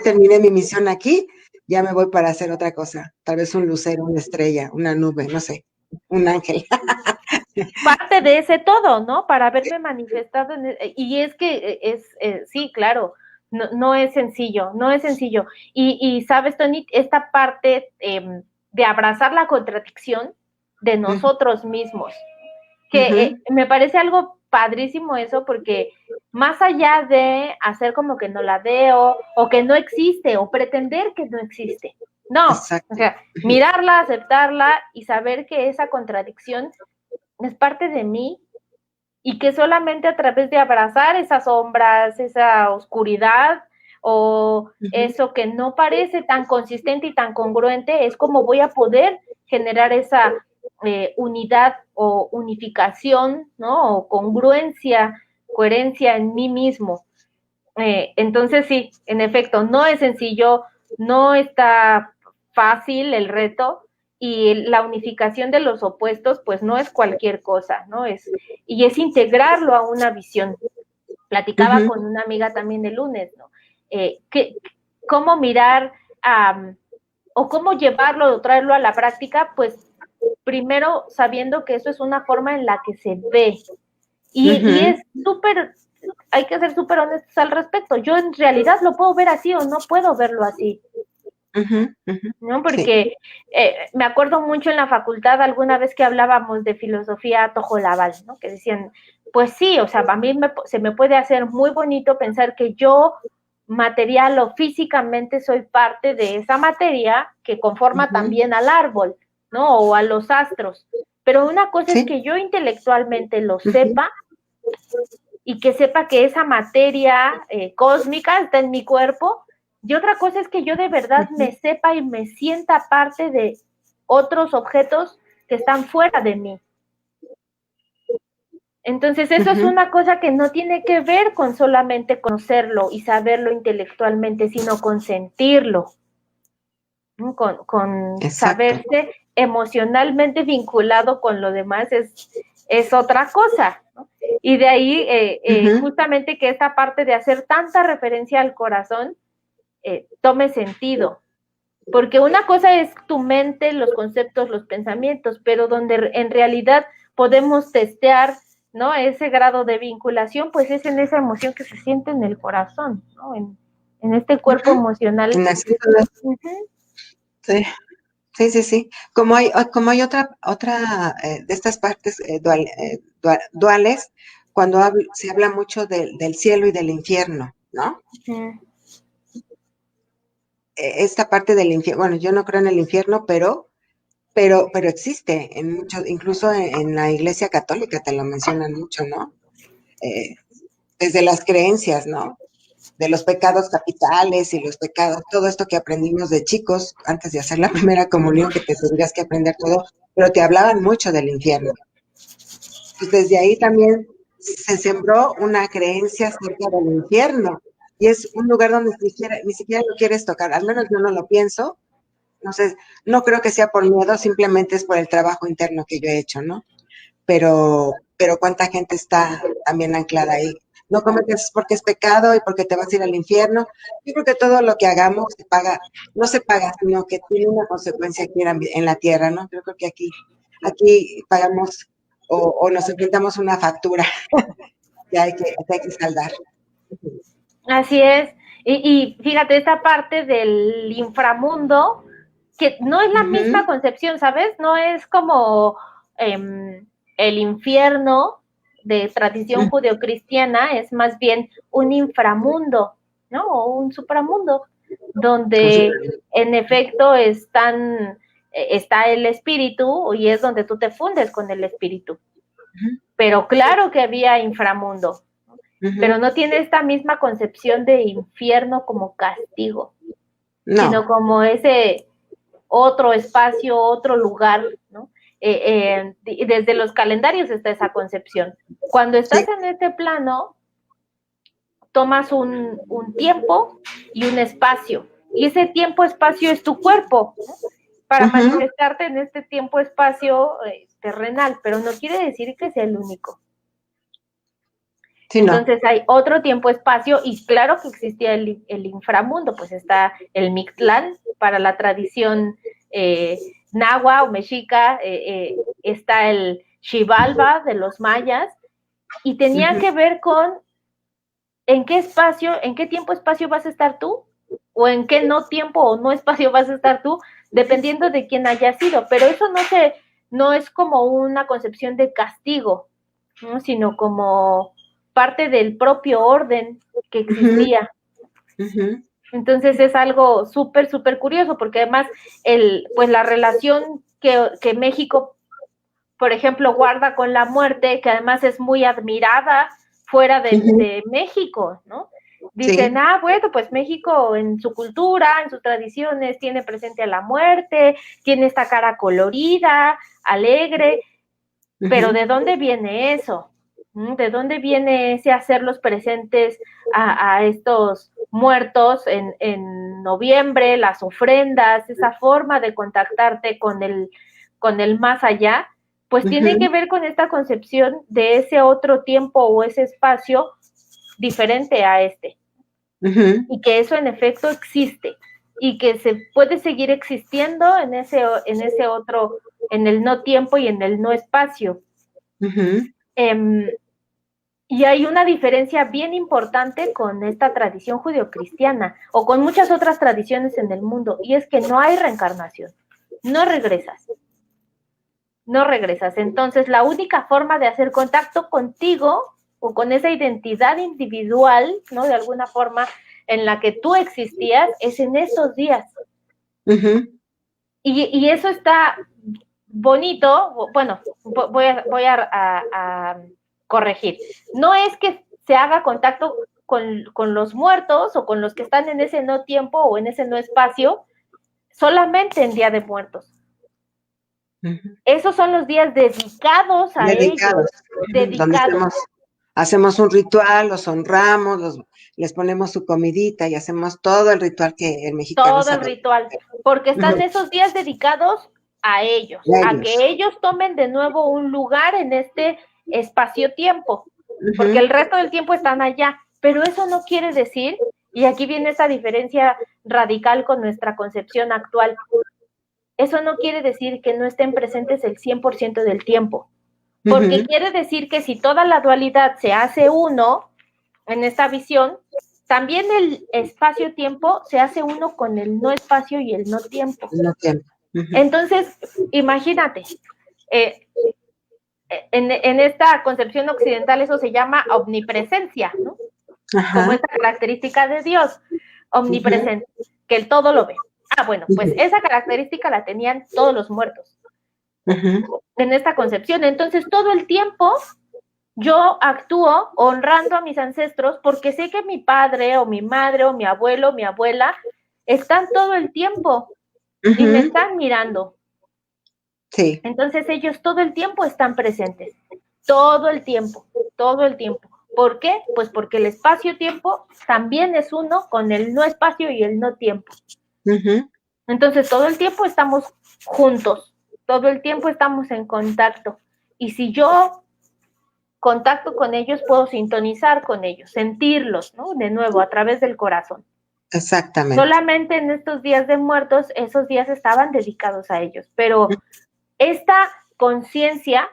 terminé mi misión aquí, ya me voy para hacer otra cosa, tal vez un lucero, una estrella, una nube, no sé, un ángel. parte de ese todo, ¿no? Para haberme manifestado y es que sí, claro, no es sencillo, no es sencillo. Y sabes, Tony, esta parte de abrazar la contradicción de nosotros mismos, que me parece algo padrísimo eso, porque más allá de hacer como que no la veo, o que no existe, o pretender que no existe, no, Exacto. o sea, mirarla, aceptarla y saber que esa contradicción es parte de mí y que solamente a través de abrazar esas sombras, esa oscuridad o eso que no parece tan consistente y tan congruente, es como voy a poder generar esa unidad o unificación, ¿no? O congruencia, coherencia en mí mismo. Entonces sí, en efecto, no es sencillo, no está fácil el reto, y la unificación de los opuestos pues no es cualquier cosa, ¿no? Es integrarlo a una visión. Platicaba con una amiga también el lunes, ¿no? Cómo mirar o cómo llevarlo o traerlo a la práctica, pues primero sabiendo que eso es una forma en la que se ve. Y es súper, hay que ser súper honestos al respecto. Yo en realidad lo puedo ver así o no puedo verlo así. ¿No? Porque me acuerdo mucho en la facultad alguna vez que hablábamos de filosofía tojolabal, ¿no? Que decían, pues sí, o sea, a mí se me puede hacer muy bonito pensar que yo material o físicamente soy parte de esa materia que conforma también al árbol, ¿no? O a los astros. Pero una cosa es que yo intelectualmente lo sepa y que sepa que esa materia cósmica está en mi cuerpo. Y otra cosa es que yo de verdad me sepa y me sienta parte de otros objetos que están fuera de mí. Entonces, eso es una cosa que no tiene que ver con solamente conocerlo y saberlo intelectualmente, sino con sentirlo, ¿no? Con saberse emocionalmente vinculado con lo demás es otra cosa, ¿no? Y de ahí justamente que esta parte de hacer tanta referencia al corazón tome sentido. Porque una cosa es tu mente, los conceptos, los pensamientos, pero donde en realidad podemos testear, ¿no? Ese grado de vinculación, pues es en esa emoción que se siente en el corazón, ¿no? En este cuerpo emocional. Sí. Sí. Como hay otra de estas partes duales, cuando se habla mucho del cielo y del infierno, ¿no? Esta parte del infierno, bueno, yo no creo en el infierno, pero existe, incluso en la Iglesia Católica te lo mencionan mucho, ¿no? Desde las creencias, ¿no? De los pecados capitales y los pecados, todo esto que aprendimos de chicos antes de hacer la primera comunión, que te tendrías que aprender todo, pero te hablaban mucho del infierno. Pues desde ahí también se sembró una creencia acerca del infierno, y es un lugar donde ni siquiera lo quieres tocar, al menos yo no lo pienso. No sé, no creo que sea por miedo, simplemente es por el trabajo interno que yo he hecho, ¿no? Pero cuánta gente está también anclada ahí. No cometes porque es pecado y porque te vas a ir al infierno. Yo creo que todo lo que hagamos se paga, no se paga, sino que tiene una consecuencia aquí en la tierra, ¿no? Yo creo que aquí pagamos o nos enfrentamos una factura que hay que saldar. Así es. Y fíjate, esta parte del inframundo, que no es la misma concepción, ¿sabes? No es como el infierno de tradición judeocristiana, es más bien un inframundo, ¿no? O un supramundo, donde en efecto está el espíritu y es donde tú te fundes con el espíritu. Pero claro que había inframundo, pero no tiene esta misma concepción de infierno como castigo, sino como ese otro espacio, otro lugar, ¿no? Desde los calendarios está esa concepción. Cuando estás en este plano, tomas un tiempo y un espacio, y ese tiempo-espacio es tu cuerpo, ¿no? Para manifestarte en este tiempo-espacio terrenal, pero no quiere decir que sea el único. Sí, entonces hay otro tiempo-espacio, y claro que existía el inframundo, pues está el Mictlán para la tradición nahua o mexica, está el Xibalba de los mayas, y tenía que ver con en qué espacio, en qué tiempo-espacio vas a estar tú, o en qué no tiempo o no espacio vas a estar tú, dependiendo de quién haya sido, pero eso no es como una concepción de castigo, ¿no? Sino como parte del propio orden que existía. Entonces es algo súper, súper curioso, porque además pues la relación que México, por ejemplo, guarda con la muerte, que además es muy admirada fuera de México, ¿no? Dicen, bueno, pues México en su cultura, en sus tradiciones, tiene presente a la muerte, tiene esta cara colorida, alegre, pero ¿de dónde viene eso? ¿De dónde viene ese hacerlos presentes a estos muertos en noviembre, las ofrendas, esa forma de contactarte con el más allá? Pues tiene que ver con esta concepción de ese otro tiempo o ese espacio diferente a este. Y que eso en efecto existe y que se puede seguir existiendo en ese otro, en el no tiempo y en el no espacio. Y hay una diferencia bien importante con esta tradición judeocristiana o con muchas otras tradiciones en el mundo, y es que no hay reencarnación, no regresas. Entonces, la única forma de hacer contacto contigo o con esa identidad individual, ¿no? De alguna forma en la que tú existías, es en esos días. Y eso está bonito. Bueno, voy a corregir. No es que se haga contacto con los muertos o con los que están en ese no tiempo o en ese no espacio solamente en Día de Muertos. Esos son los días dedicados a ellos, Dedicados, donde dedicados. hacemos un ritual, los honramos, les ponemos su comidita y hacemos todo el ritual que el mexicano Todo el sabe ritual, hacer. porque están esos días dedicados a ellos, A a que ellos. ellos tomen de nuevo un lugar en este espacio-tiempo, porque el resto del tiempo están allá, pero eso no quiere decir, y aquí viene esa diferencia radical con nuestra concepción actual, eso no quiere decir que no estén presentes el 100% del tiempo, porque quiere decir que si toda la dualidad se hace uno en esta visión, también el espacio-tiempo se hace uno con el no espacio y el no tiempo. No tiempo. Entonces, imagínate, en esta concepción occidental eso se llama omnipresencia, ¿no? Como esta característica de Dios, omnipresente, que el todo lo ve. Ah, bueno, pues esa característica la tenían todos los muertos en esta concepción. Entonces, todo el tiempo yo actúo honrando a mis ancestros porque sé que mi padre o mi madre o mi abuelo o mi abuela están todo el tiempo y me están mirando. Sí. Entonces ellos todo el tiempo están presentes, todo el tiempo, todo el tiempo. ¿Por qué? Pues porque el espacio-tiempo también es uno con el no espacio y el no tiempo. Entonces todo el tiempo estamos juntos, todo el tiempo estamos en contacto. Y si yo contacto con ellos, puedo sintonizar con ellos, sentirlos, ¿no? De nuevo, a través del corazón. Exactamente. Solamente en estos días de muertos, esos días estaban dedicados a ellos, pero esta conciencia,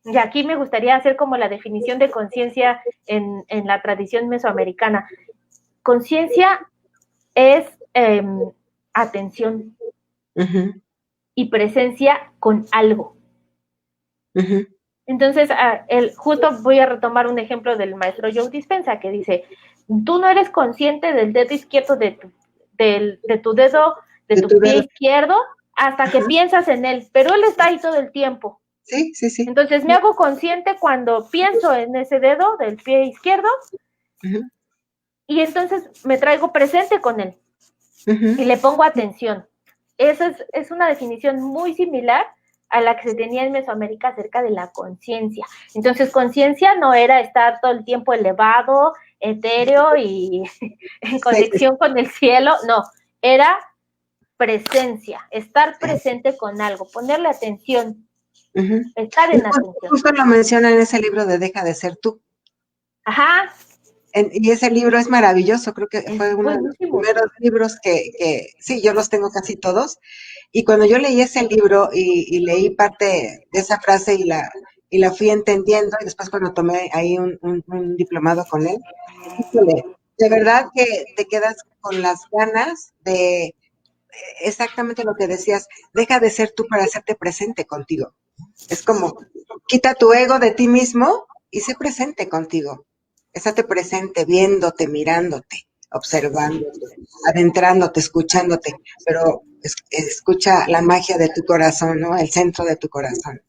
y aquí me gustaría hacer como la definición de conciencia en la tradición mesoamericana. Conciencia es atención y presencia con algo. Entonces, justo voy a retomar un ejemplo del maestro Joe Dispenza que dice, tú no eres consciente del dedo izquierdo de tu dedo, de tu pie izquierdo, hasta que piensas en él, pero él está ahí todo el tiempo. Sí. Entonces me hago consciente cuando pienso en ese dedo del pie izquierdo y entonces me traigo presente con él y le pongo atención. Esa es una definición muy similar a la que se tenía en Mesoamérica acerca de la conciencia. Entonces, conciencia no era estar todo el tiempo elevado, etéreo y en conexión con el cielo, no, era presencia, estar presente con algo, ponerle atención, estar en atención. Justo lo menciona en ese libro de Deja de ser tú. Ajá. Y ese libro es maravilloso, creo que fue uno de los primeros libros que sí, yo los tengo casi todos. Y cuando yo leí ese libro y leí parte de esa frase y la fui entendiendo, y después cuando tomé ahí un diplomado con él, de verdad que te quedas con las ganas de exactamente lo que decías, deja de ser tú para hacerte presente contigo. Es como, quita tu ego de ti mismo y sé presente contigo. Estate presente, viéndote, mirándote, observándote, adentrándote, escuchándote, pero escucha la magia de tu corazón, ¿no? El centro de tu corazón.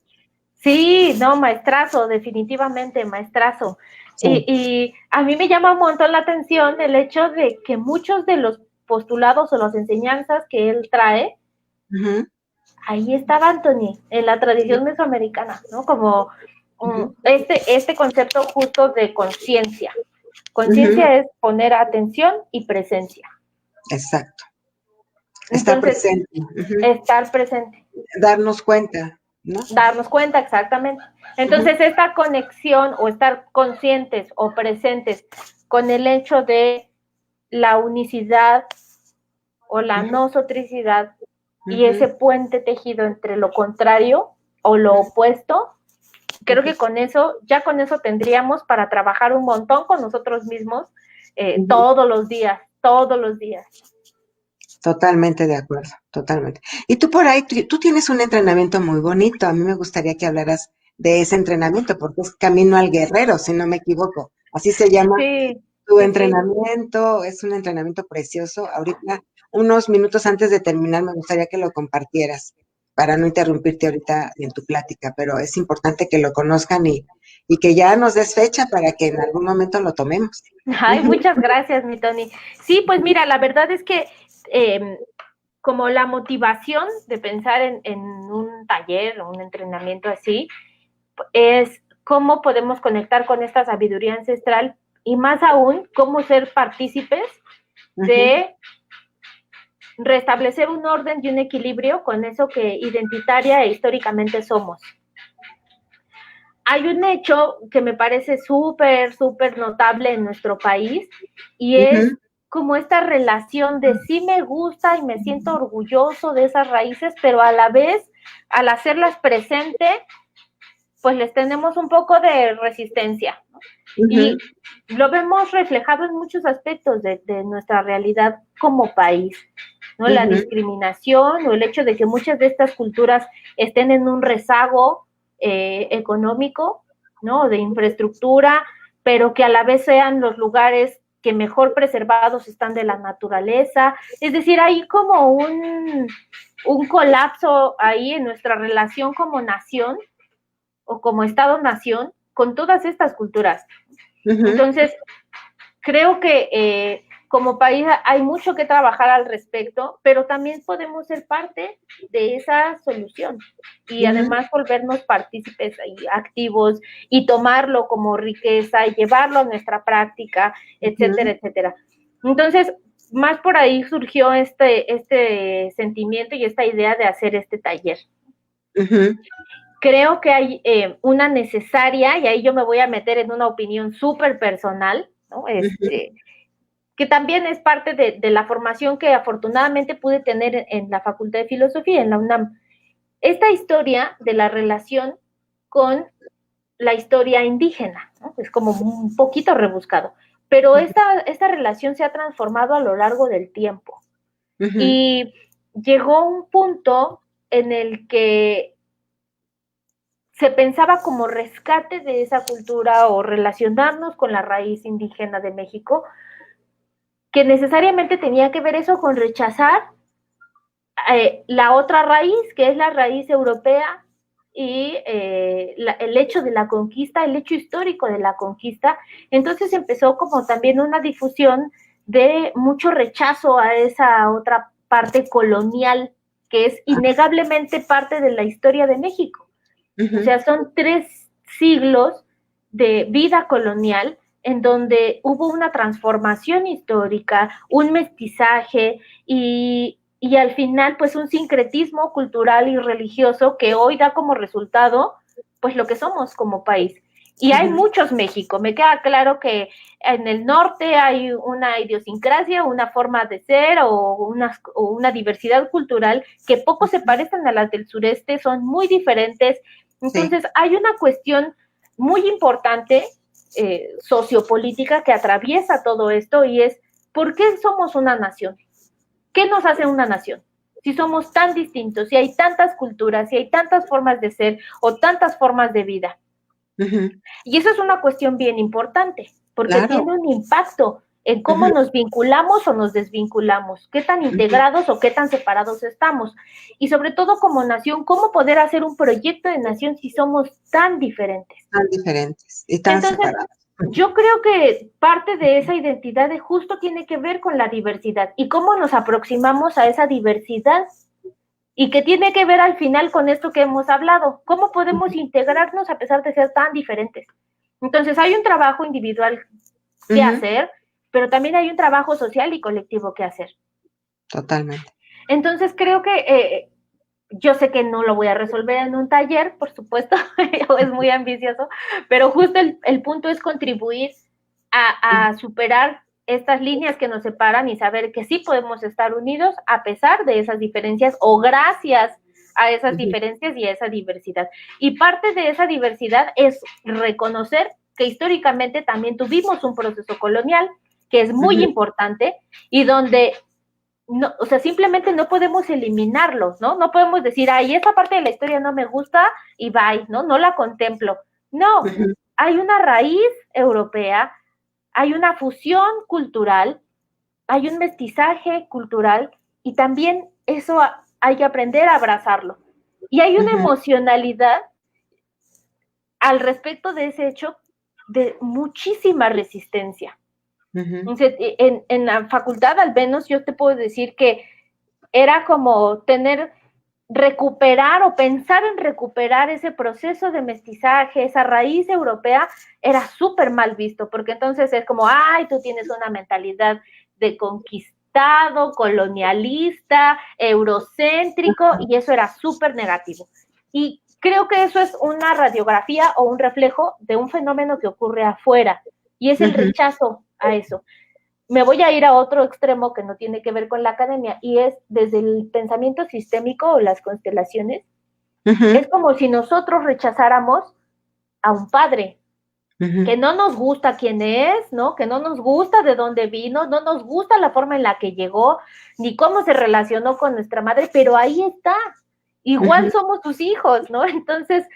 Sí, no, maestrazo, definitivamente, maestrazo. Sí. Y a mí me llama un montón la atención el hecho de que muchos de los postulados o las enseñanzas que él trae, ahí estaba Anthony, en la tradición mesoamericana, ¿no? Como este concepto justo de conciencia. Conciencia es poner atención y presencia. Exacto. Estar presente. Estar presente. Darnos cuenta, ¿no? Darnos cuenta, exactamente. Entonces, esta conexión o estar conscientes o presentes con el hecho de la unicidad o la no sotricidad y ese puente tejido entre lo contrario o lo opuesto, creo que con eso tendríamos para trabajar un montón con nosotros mismos todos los días. Totalmente de acuerdo, totalmente. Y tú por ahí, tú tienes un entrenamiento muy bonito. A mí me gustaría que hablaras de ese entrenamiento, porque es Camino al Guerrero, si no me equivoco. Así se llama tu entrenamiento. Es un entrenamiento precioso. Ahorita, unos minutos antes de terminar, me gustaría que lo compartieras, para no interrumpirte ahorita en tu plática, pero es importante que lo conozcan y que ya nos des fecha para que en algún momento lo tomemos. Ay, muchas gracias, mi Tony. Sí, pues mira, la verdad es que como la motivación de pensar en un taller o un entrenamiento así, es cómo podemos conectar con esta sabiduría ancestral y más aún, cómo ser partícipes de restablecer un orden y un equilibrio con eso que identitaria e históricamente somos. Hay un hecho que me parece súper notable en nuestro país y es como esta relación de sí me gusta y me siento orgulloso de esas raíces, pero a la vez, al hacerlas presente, pues les tenemos un poco de resistencia, ¿no? Y lo vemos reflejado en muchos aspectos de nuestra realidad como país, ¿no? La discriminación o el hecho de que muchas de estas culturas estén en un rezago económico, ¿no? De infraestructura, pero que a la vez sean los lugares que mejor preservados están de la naturaleza. Es decir, hay como un colapso ahí en nuestra relación como nación o como Estado-nación con todas estas culturas. Entonces, creo que como país hay mucho que trabajar al respecto, pero también podemos ser parte de esa solución y además volvernos partícipes y activos y tomarlo como riqueza y llevarlo a nuestra práctica, etcétera, etcétera. Entonces, más por ahí surgió este sentimiento y esta idea de hacer este taller. Creo que hay una necesaria, y ahí yo me voy a meter en una opinión súper personal, ¿no? Que también es parte de la formación que afortunadamente pude tener en la Facultad de Filosofía, en la UNAM. Esta historia de la relación con la historia indígena, ¿no? Es como un poquito rebuscado, pero esta relación se ha transformado a lo largo del tiempo. Y llegó un punto en el que se pensaba como rescate de esa cultura o relacionarnos con la raíz indígena de México, que necesariamente tenía que ver eso con rechazar la otra raíz, que es la raíz europea y el hecho de la conquista, el hecho histórico de la conquista. Entonces empezó como también una difusión de mucho rechazo a esa otra parte colonial, que es innegablemente parte de la historia de México. O sea, son 3 siglos de vida colonial en donde hubo una transformación histórica, un mestizaje y al final pues un sincretismo cultural y religioso que hoy da como resultado pues lo que somos como país. Y hay muchos México, me queda claro que en el norte hay una idiosincrasia, una forma de ser o una diversidad cultural que poco se parecen a las del sureste, son muy diferentes. Entonces hay una cuestión muy importante sociopolítica que atraviesa todo esto y es ¿por qué somos una nación? ¿Qué nos hace una nación? Si somos tan distintos, si hay tantas culturas, si hay tantas formas de ser o tantas formas de vida. Y eso es una cuestión bien importante, porque tiene un impacto en cómo nos vinculamos o nos desvinculamos, qué tan integrados o qué tan separados estamos. Y sobre todo como nación, cómo poder hacer un proyecto de nación si somos tan diferentes. Tan diferentes y tan separados. Yo creo que parte de esa identidad de justo tiene que ver con la diversidad y cómo nos aproximamos a esa diversidad y que tiene que ver al final con esto que hemos hablado, cómo podemos integrarnos a pesar de ser tan diferentes. Entonces hay un trabajo individual que hacer, pero también hay un trabajo social y colectivo que hacer. Totalmente. Entonces creo que yo sé que no lo voy a resolver en un taller, por supuesto, es muy ambicioso, pero justo el punto es contribuir a superar estas líneas que nos separan y saber que sí podemos estar unidos a pesar de esas diferencias o gracias a esas diferencias y a esa diversidad. Y parte de esa diversidad es reconocer que históricamente también tuvimos un proceso colonial que es muy importante y donde no, o sea, simplemente no podemos eliminarlos, ¿no? No podemos decir, ay, esa parte de la historia no me gusta y bye, ¿no? No la contemplo. No, hay una raíz europea, hay una fusión cultural, hay un mestizaje cultural y también eso hay que aprender a abrazarlo. Y hay una emocionalidad al respecto de ese hecho de muchísima resistencia. Entonces, en la facultad, al menos, yo te puedo decir que era como recuperar o pensar en recuperar ese proceso de mestizaje, esa raíz europea, era súper mal visto, porque entonces es como, ay, tú tienes una mentalidad de conquistado, colonialista, eurocéntrico, y eso era súper negativo. Y creo que eso es una radiografía o un reflejo de un fenómeno que ocurre afuera, y es el rechazo a eso. Me voy a ir a otro extremo que no tiene que ver con la academia, y es desde el pensamiento sistémico o las constelaciones. Es como si nosotros rechazáramos a un padre, que no nos gusta quién es, ¿no? Que no nos gusta de dónde vino, no nos gusta la forma en la que llegó, ni cómo se relacionó con nuestra madre, pero ahí está. Igual somos sus hijos, ¿no? Entonces,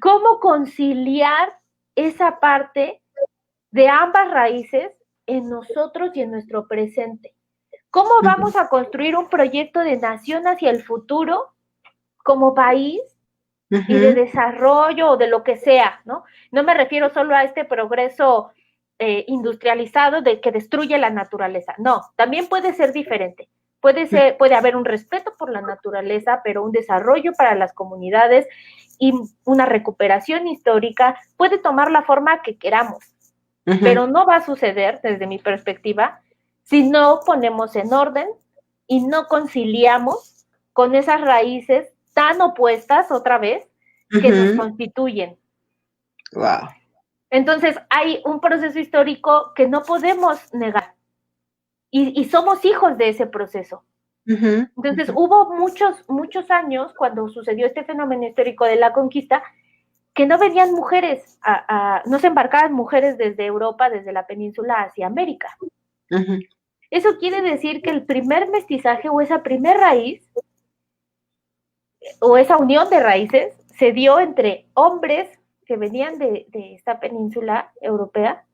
¿cómo conciliar esa parte de ambas raíces en nosotros y en nuestro presente? ¿Cómo vamos a construir un proyecto de nación hacia el futuro como país y de desarrollo o de lo que sea, ¿no? No me refiero solo a este progreso industrializado de que destruye la naturaleza. No, también puede ser diferente. Puede haber un respeto por la naturaleza, pero un desarrollo para las comunidades y una recuperación histórica puede tomar la forma que queramos, pero no va a suceder, desde mi perspectiva, si no ponemos en orden y no conciliamos con esas raíces tan opuestas otra vez que nos constituyen. Wow. Entonces hay un proceso histórico que no podemos negar y somos hijos de ese proceso. Entonces hubo muchos años cuando sucedió este fenómeno histórico de la conquista que no venían mujeres, no se embarcaban mujeres desde Europa, desde la península hacia América. Eso quiere decir que el primer mestizaje o esa primer raíz o esa unión de raíces se dio entre hombres que venían de esta península europea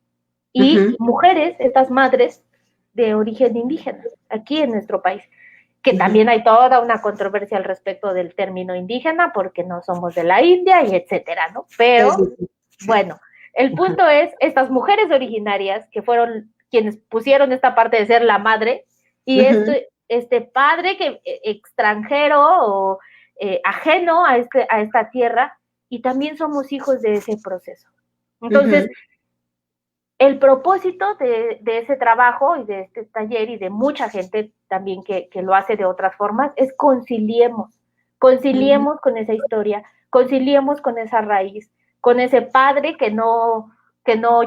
y mujeres, estas madres de origen indígena, aquí en nuestro país. Que también hay toda una controversia al respecto del término indígena, porque no somos de la India y etcétera, ¿no? Pero, bueno, el punto es, estas mujeres originarias, que fueron quienes pusieron esta parte de ser la madre, y este padre que extranjero o ajeno a esta tierra, y también somos hijos de ese proceso. Entonces, el propósito de ese trabajo y de este taller y de mucha gente también que lo hace de otras formas es conciliemos con esa historia, conciliemos con esa raíz, con ese padre que no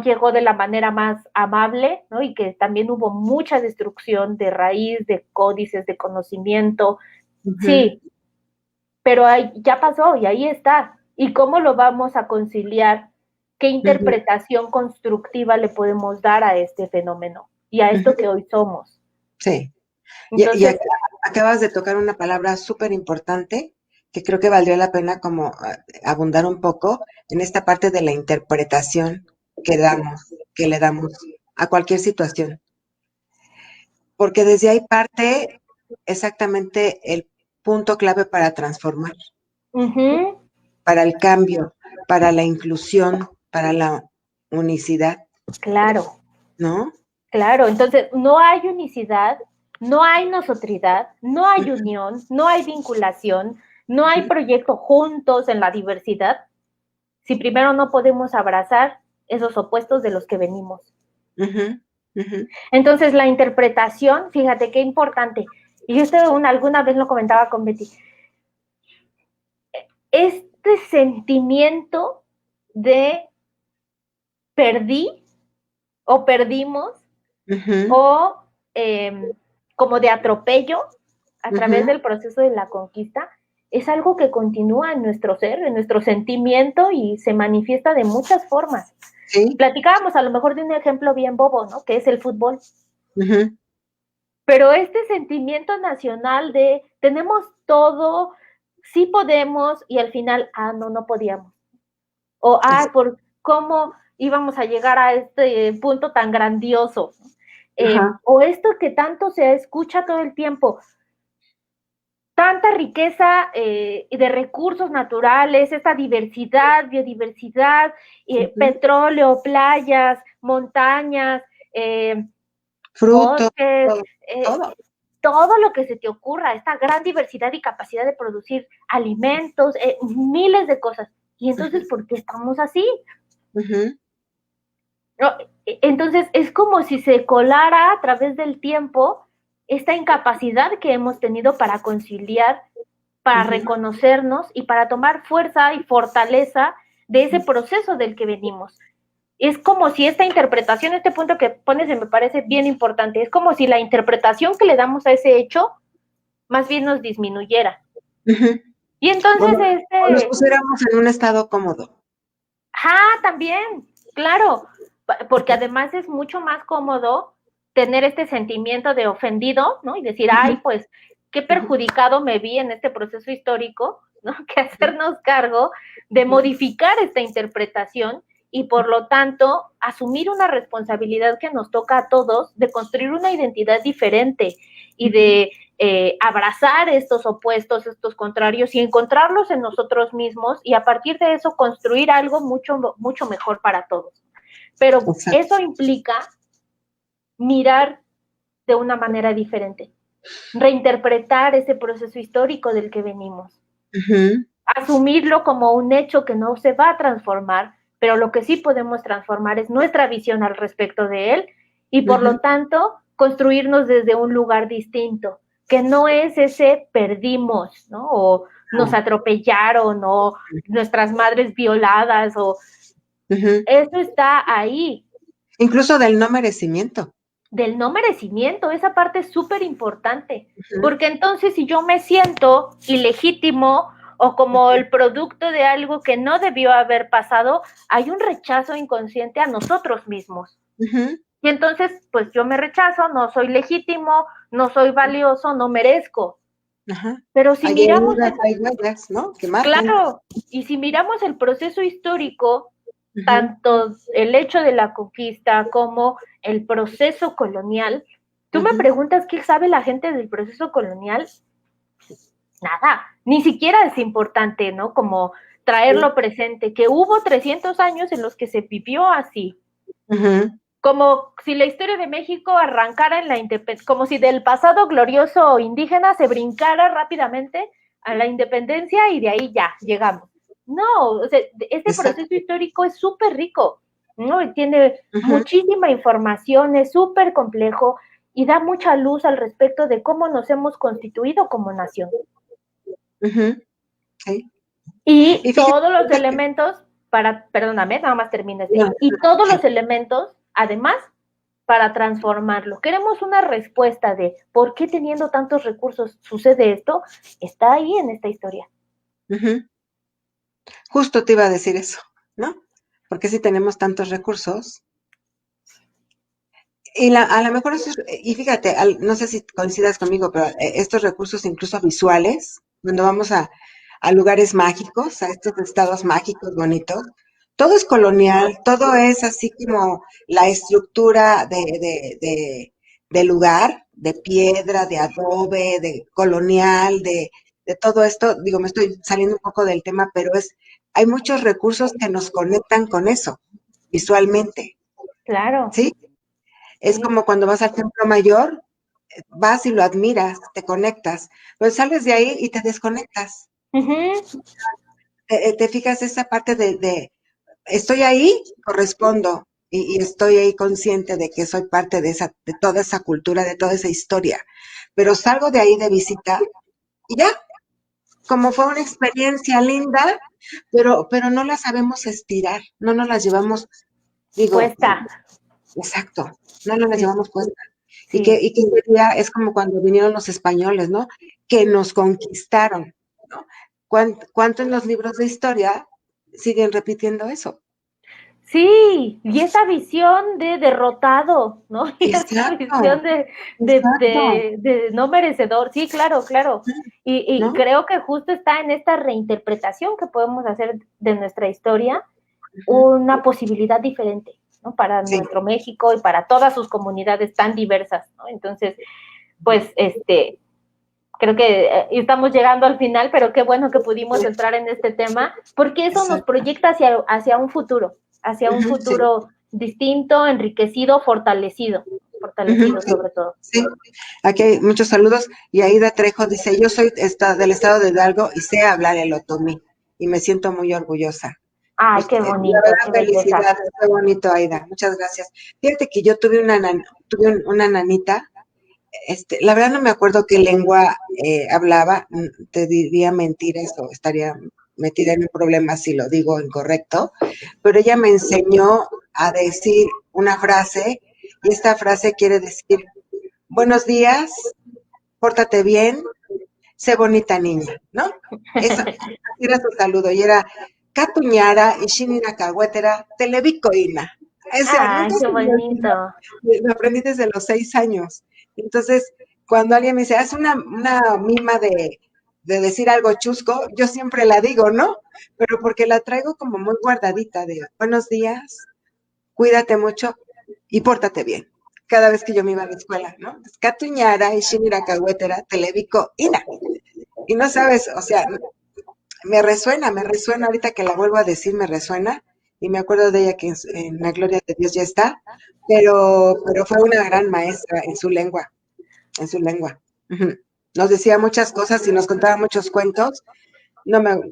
llegó de la manera más amable, ¿no? Y que también hubo mucha destrucción de raíz, de códices, de conocimiento. Sí, pero ya pasó y ahí está. ¿Y cómo lo vamos a conciliar? ¿Qué interpretación constructiva le podemos dar a este fenómeno y a esto que hoy somos? Sí. Entonces, acabas de tocar una palabra súper importante que creo que valdría la pena como abundar un poco en esta parte de la interpretación que le damos a cualquier situación. Porque desde ahí parte exactamente el punto clave para transformar, para el cambio, para la inclusión, para la unicidad. Claro. ¿No? Claro, entonces no hay unicidad, no hay nosotridad, no hay unión, no hay vinculación, no hay proyecto juntos en la diversidad, si primero no podemos abrazar esos opuestos de los que venimos. Entonces la interpretación, fíjate qué importante, y esto alguna vez lo comentaba con Betty, este sentimiento de perdí o perdimos o como de atropello a través del proceso de la conquista, es algo que continúa en nuestro ser, en nuestro sentimiento y se manifiesta de muchas formas. ¿Sí? Platicábamos a lo mejor de un ejemplo bien bobo, ¿no? Que es el fútbol. Pero este sentimiento nacional de tenemos todo, sí podemos, y al final, no podíamos. O, por cómo íbamos a llegar a este punto tan grandioso. O esto que tanto se escucha todo el tiempo, tanta riqueza de recursos naturales, esta diversidad, biodiversidad, petróleo, playas, montañas, frutos, bosques, todo. todo lo que se te ocurra, esta gran diversidad y capacidad de producir alimentos, miles de cosas. Y entonces, ¿por qué estamos así? ¿No? Entonces, es como si se colara a través del tiempo esta incapacidad que hemos tenido para conciliar, para reconocernos y para tomar fuerza y fortaleza de ese proceso del que venimos. Es como si esta interpretación, este punto que pones me parece bien importante, es como si la interpretación que le damos a ese hecho más bien nos disminuyera. Y entonces o nos pusiéramos en un estado cómodo. También, claro, porque además es mucho más cómodo tener este sentimiento de ofendido, ¿no? Y decir, ay, pues, qué perjudicado me vi en este proceso histórico, ¿no? Que hacernos cargo de modificar esta interpretación y por lo tanto asumir una responsabilidad que nos toca a todos de construir una identidad diferente y de abrazar estos opuestos, estos contrarios y encontrarlos en nosotros mismos y a partir de eso construir algo mucho, mucho mejor para todos. Pero eso implica mirar de una manera diferente, reinterpretar ese proceso histórico del que venimos, asumirlo como un hecho que no se va a transformar, pero lo que sí podemos transformar es nuestra visión al respecto de él y por lo tanto construirnos desde un lugar distinto, que no es ese perdimos, ¿no? O nos atropellaron, o nuestras madres violadas, o eso está ahí. Incluso del no merecimiento. Del no merecimiento, esa parte es súper importante, porque entonces si yo me siento ilegítimo o como el producto de algo que no debió haber pasado, hay un rechazo inconsciente a nosotros mismos. Y entonces, pues yo me rechazo, no soy legítimo, no soy valioso, no merezco. Pero si miramos... hay huellas, ¿no? Que claro, y si miramos el proceso histórico, tanto el hecho de la conquista como el proceso colonial, tú me preguntas qué sabe la gente del proceso colonial, nada, ni siquiera es importante, ¿no? Como traerlo presente, que hubo 300 años en los que se vivió así. Como si la historia de México arrancara en la independencia, como si del pasado glorioso indígena se brincara rápidamente a la independencia y de ahí ya llegamos. No, o sea, este proceso histórico es súper rico, ¿no? Y tiene muchísima información, es súper complejo y da mucha luz al respecto de cómo nos hemos constituido como nación. Y todos los elementos perdóname, nada más termina y todos los elementos, además, para transformarlo. Queremos una respuesta de por qué teniendo tantos recursos sucede esto, está ahí en esta historia. Justo te iba a decir eso, ¿no? Porque si tenemos tantos recursos, y a lo mejor eso, y fíjate, no sé si coincidas conmigo, pero estos recursos incluso visuales, cuando vamos a lugares mágicos, a estos estados mágicos bonitos, todo es colonial, todo es así como la estructura de lugar, de piedra, de adobe, de colonial, de todo esto. Digo, me estoy saliendo un poco del tema, pero hay muchos recursos que nos conectan con eso, visualmente. Claro. ¿Sí? Es como cuando vas al Templo Mayor, vas y lo admiras, te conectas, pero sales de ahí y te desconectas. Te fijas esa parte de estoy ahí, correspondo, y estoy ahí consciente de que soy parte de toda esa cultura, de toda esa historia. Pero salgo de ahí de visita y ya, como fue una experiencia linda, pero no la sabemos estirar, no nos las llevamos, digo, puesta. Exacto, no nos las llevamos puesta. Sí. Y que sería, es como cuando vinieron los españoles, ¿no? Que nos conquistaron, ¿no? ¿Cuánto en los libros de historia siguen repitiendo eso? Sí, y esa visión de derrotado, ¿no? Y esa visión de no merecedor, sí, claro. Y ¿no? Creo que justo está en esta reinterpretación que podemos hacer de nuestra historia, una posibilidad diferente, ¿no? Para nuestro México y para todas sus comunidades tan diversas, ¿no? Entonces, pues, creo que estamos llegando al final, pero qué bueno que pudimos entrar en este tema, porque eso nos proyecta hacia un futuro distinto, enriquecido, fortalecido. Ujú, fortalecido sí, sobre todo. sí. Aquí hay muchos saludos. Y Aida Trejo dice, yo soy del estado de Hidalgo y sé hablar el otomí y me siento muy orgullosa. Ay, qué La bonito, verdad, qué belleza. felicidades, qué bonito, Aida. Muchas gracias. Fíjate que yo tuve una nanita. La verdad no me acuerdo qué lengua hablaba, te diría mentiras o estaría metida en un problema si lo digo incorrecto, pero ella me enseñó a decir una frase y esta frase quiere decir, buenos días, pórtate bien, sé bonita niña, ¿no? Eso, así era su saludo y era Catuñara y Shinira Cahuetera, Televicoína. O sea, Ay, nunca qué se me bonito. olvidó, lo aprendí desde los 6 años. Entonces, cuando alguien me dice, haz una mima de decir algo chusco, yo siempre la digo, ¿no? Pero porque la traigo como muy guardadita de buenos días, cuídate mucho y pórtate bien. Cada vez que yo me iba a la escuela, ¿no? Catuñara y Shinira Cahuetera, Televico, Ina. Y no sabes, o sea, me resuena ahorita que la vuelvo a decir, me resuena, y me acuerdo de ella que en la gloria de Dios ya está, pero fue una gran maestra en su lengua, en su lengua. Ujú. Nos decía muchas cosas y nos contaba muchos cuentos.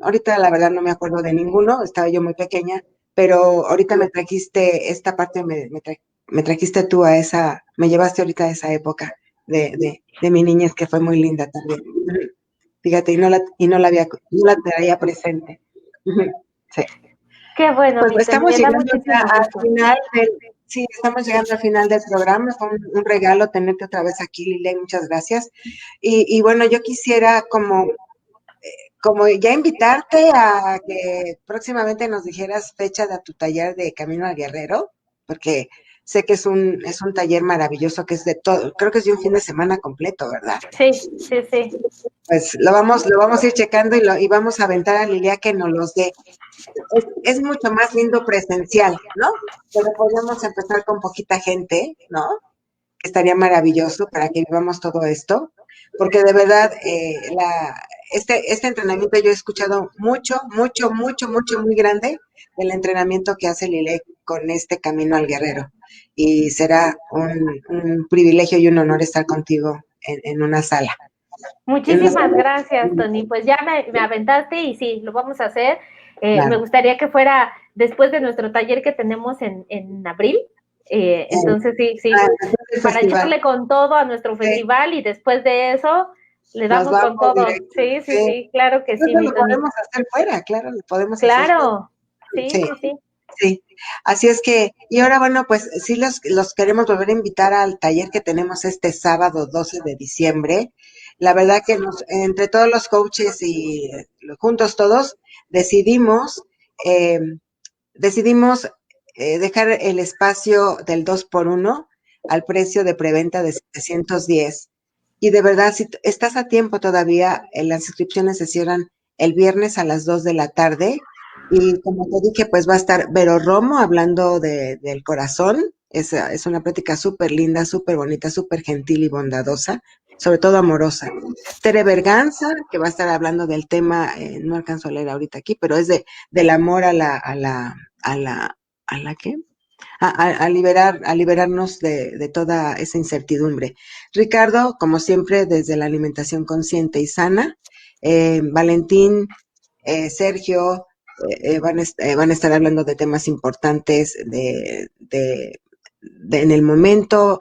Ahorita la verdad no me acuerdo de ninguno, estaba yo muy pequeña, pero ahorita me trajiste esta parte, me trajiste tú a esa, me llevaste ahorita a esa época de mi niñez que fue muy linda también. Ujú. Fíjate, no la traía presente. Ujú, sí. Qué bueno, Pues mi Toñi, estamos me da llegando ya muchísimo al gusto. final sí, estamos llegando al final del programa. Fue un regalo tenerte otra vez aquí, Lile, muchas gracias. Y bueno, yo quisiera como ya invitarte a que próximamente nos dijeras fecha de tu taller de Camino al Guerrero, porque sé que es un taller maravilloso que es de todo, creo que es de un fin de semana completo, ¿verdad? Sí, sí, sí. Pues lo vamos a ir checando y vamos a aventar a Lilia que nos los dé. Es mucho más lindo presencial, ¿no? Pero podemos empezar con poquita gente, ¿no? Que estaría maravilloso para que vivamos todo esto, porque de verdad este entrenamiento yo he escuchado mucho, muy grande del entrenamiento que hace Lile con este camino al guerrero. Y será un privilegio y un honor estar contigo en una sala. En una Muchísimas sala. gracias, Tony. Pues ya me aventaste y sí, lo vamos a hacer. Me Claro. gustaría que fuera después de nuestro taller que tenemos en abril. Entonces, sí, sí, Después del para festival. echarle con todo a nuestro Sí, festival y después de eso le nos damos con vamos todo. directo. Sí, sí, Sí. sí, claro que sí, Eso mi lo Tony. podemos hacer fuera, claro, lo podemos hacer fuera. Claro, sí, Sí, sí, sí. sí. Así es que, y ahora bueno, pues sí los queremos volver a invitar al taller que tenemos este sábado 12 de diciembre. La verdad que entre todos los coaches y juntos todos, decidimos, eh, decidimos dejar el espacio del 2 por uno al precio de preventa de 710. Y de verdad, si estás a tiempo todavía, las inscripciones se cierran el viernes a las 2 de la tarde. Y como te dije, pues va a estar Vero Romo hablando del corazón. Es una práctica súper linda, súper bonita, súper gentil y bondadosa, sobre todo amorosa. Tere Berganza, que va a estar hablando del tema, no alcanzo a leer ahorita aquí, pero es del amor a la ¿qué? A liberarnos de toda esa incertidumbre. Ricardo, como siempre, desde la alimentación consciente y sana. Valentín, Sergio, van a estar hablando de temas importantes en el momento.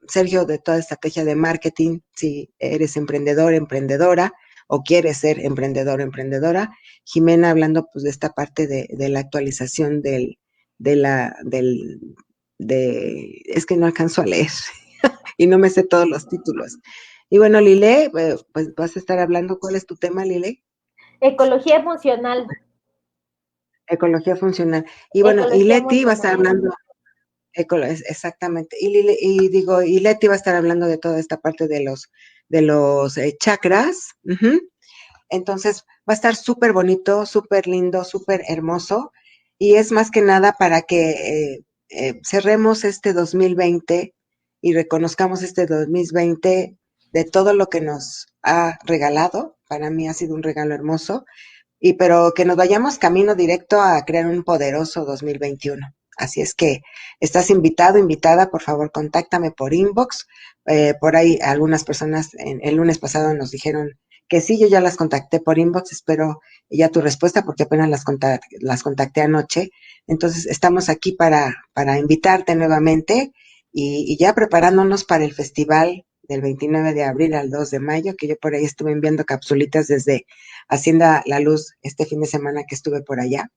Sergio, de toda estrategia de marketing, si eres emprendedor, emprendedora, o quieres ser emprendedor, emprendedora. Jimena hablando pues de esta parte de la actualización de la, del, es que no alcanzo a leer y no me sé todos los títulos. Y bueno, Lile, pues vas a estar hablando, ¿cuál es tu tema, Lile? Ecología emocional. Ecología funcional. Y bueno, y Ecología Leti va a estar emocional. hablando, exactamente, y Leti va a estar hablando de toda esta parte de los chakras. Uh-huh. Entonces va a estar súper bonito, súper lindo, súper hermoso. Y es más que nada para que cerremos este 2020 y reconozcamos este 2020 de todo lo que nos ha regalado. Para mí ha sido un regalo hermoso. Pero que nos vayamos camino directo a crear un poderoso 2021. Así es que estás invitado, invitada, por favor, contáctame por inbox. Por ahí algunas personas el lunes pasado nos dijeron que sí, yo ya las contacté por inbox, espero ya tu respuesta porque apenas las contacté anoche. Entonces, estamos aquí para invitarte nuevamente y ya preparándonos para el festival del 29 de abril al 2 de mayo, que yo por ahí estuve enviando capsulitas desde Hacienda La Luz este fin de semana que estuve por allá.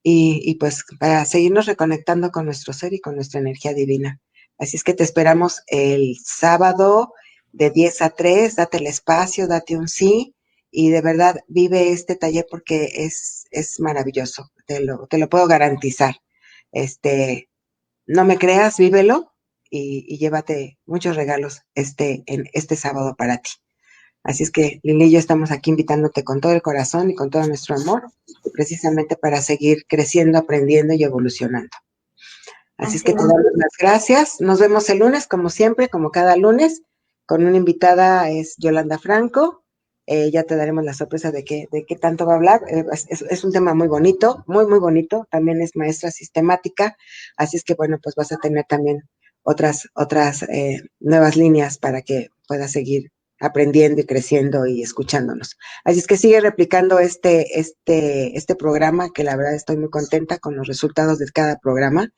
Y pues para seguirnos reconectando con nuestro ser y con nuestra energía divina. Así es que te esperamos el sábado de 10 a 3, date el espacio, date un sí y de verdad vive este taller porque es maravilloso, te lo puedo garantizar. Este, no me creas, vívelo y llévate muchos regalos en este sábado para ti. Así es que Lili y yo estamos aquí invitándote con todo el corazón y con todo nuestro amor, precisamente para seguir creciendo, aprendiendo y evolucionando. Así es que te damos las gracias. Nos vemos el lunes, como siempre, como cada lunes, con una invitada, es Yolanda Franco. Ya te daremos la sorpresa de qué tanto va a hablar. Es un tema muy bonito, muy, muy bonito. También es maestra sistemática. Así es que, bueno, pues vas a tener también otras nuevas líneas para que puedas seguir aprendiendo y creciendo y escuchándonos. Así es que sigue replicando este programa, que la verdad estoy muy contenta con los resultados de cada programa.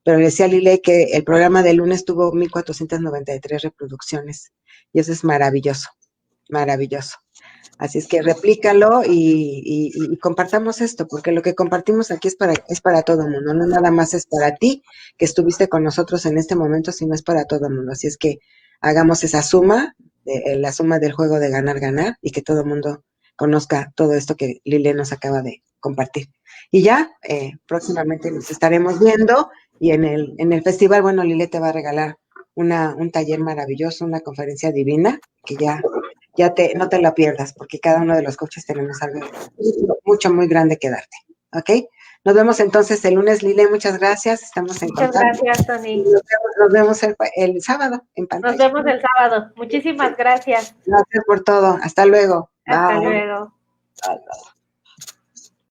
Pero le decía a Lile que el programa de lunes tuvo 1,493 reproducciones y eso es maravilloso, maravilloso. Así es que replícalo y compartamos esto, porque lo que compartimos aquí es para todo el mundo, no nada más es para ti que estuviste con nosotros en este momento, sino es para todo el mundo. Así es que hagamos esa suma, la suma del juego de ganar, ganar, y que todo el mundo conozca todo esto que Lile nos acaba de compartir. Y ya, próximamente nos estaremos viendo y en el festival, bueno, Lile te va a regalar un taller maravilloso, una conferencia divina, que no te la pierdas, porque cada uno de los coaches tenemos algo mucho, muy grande que darte. ¿Ok? Nos vemos entonces el lunes, Lile, muchas gracias, estamos en Muchas contacto. gracias, Tony. Nos vemos el sábado en Nos pantalla. vemos el sábado. Muchísimas gracias. Gracias por todo. Hasta luego. Hasta Bye. luego. Bye.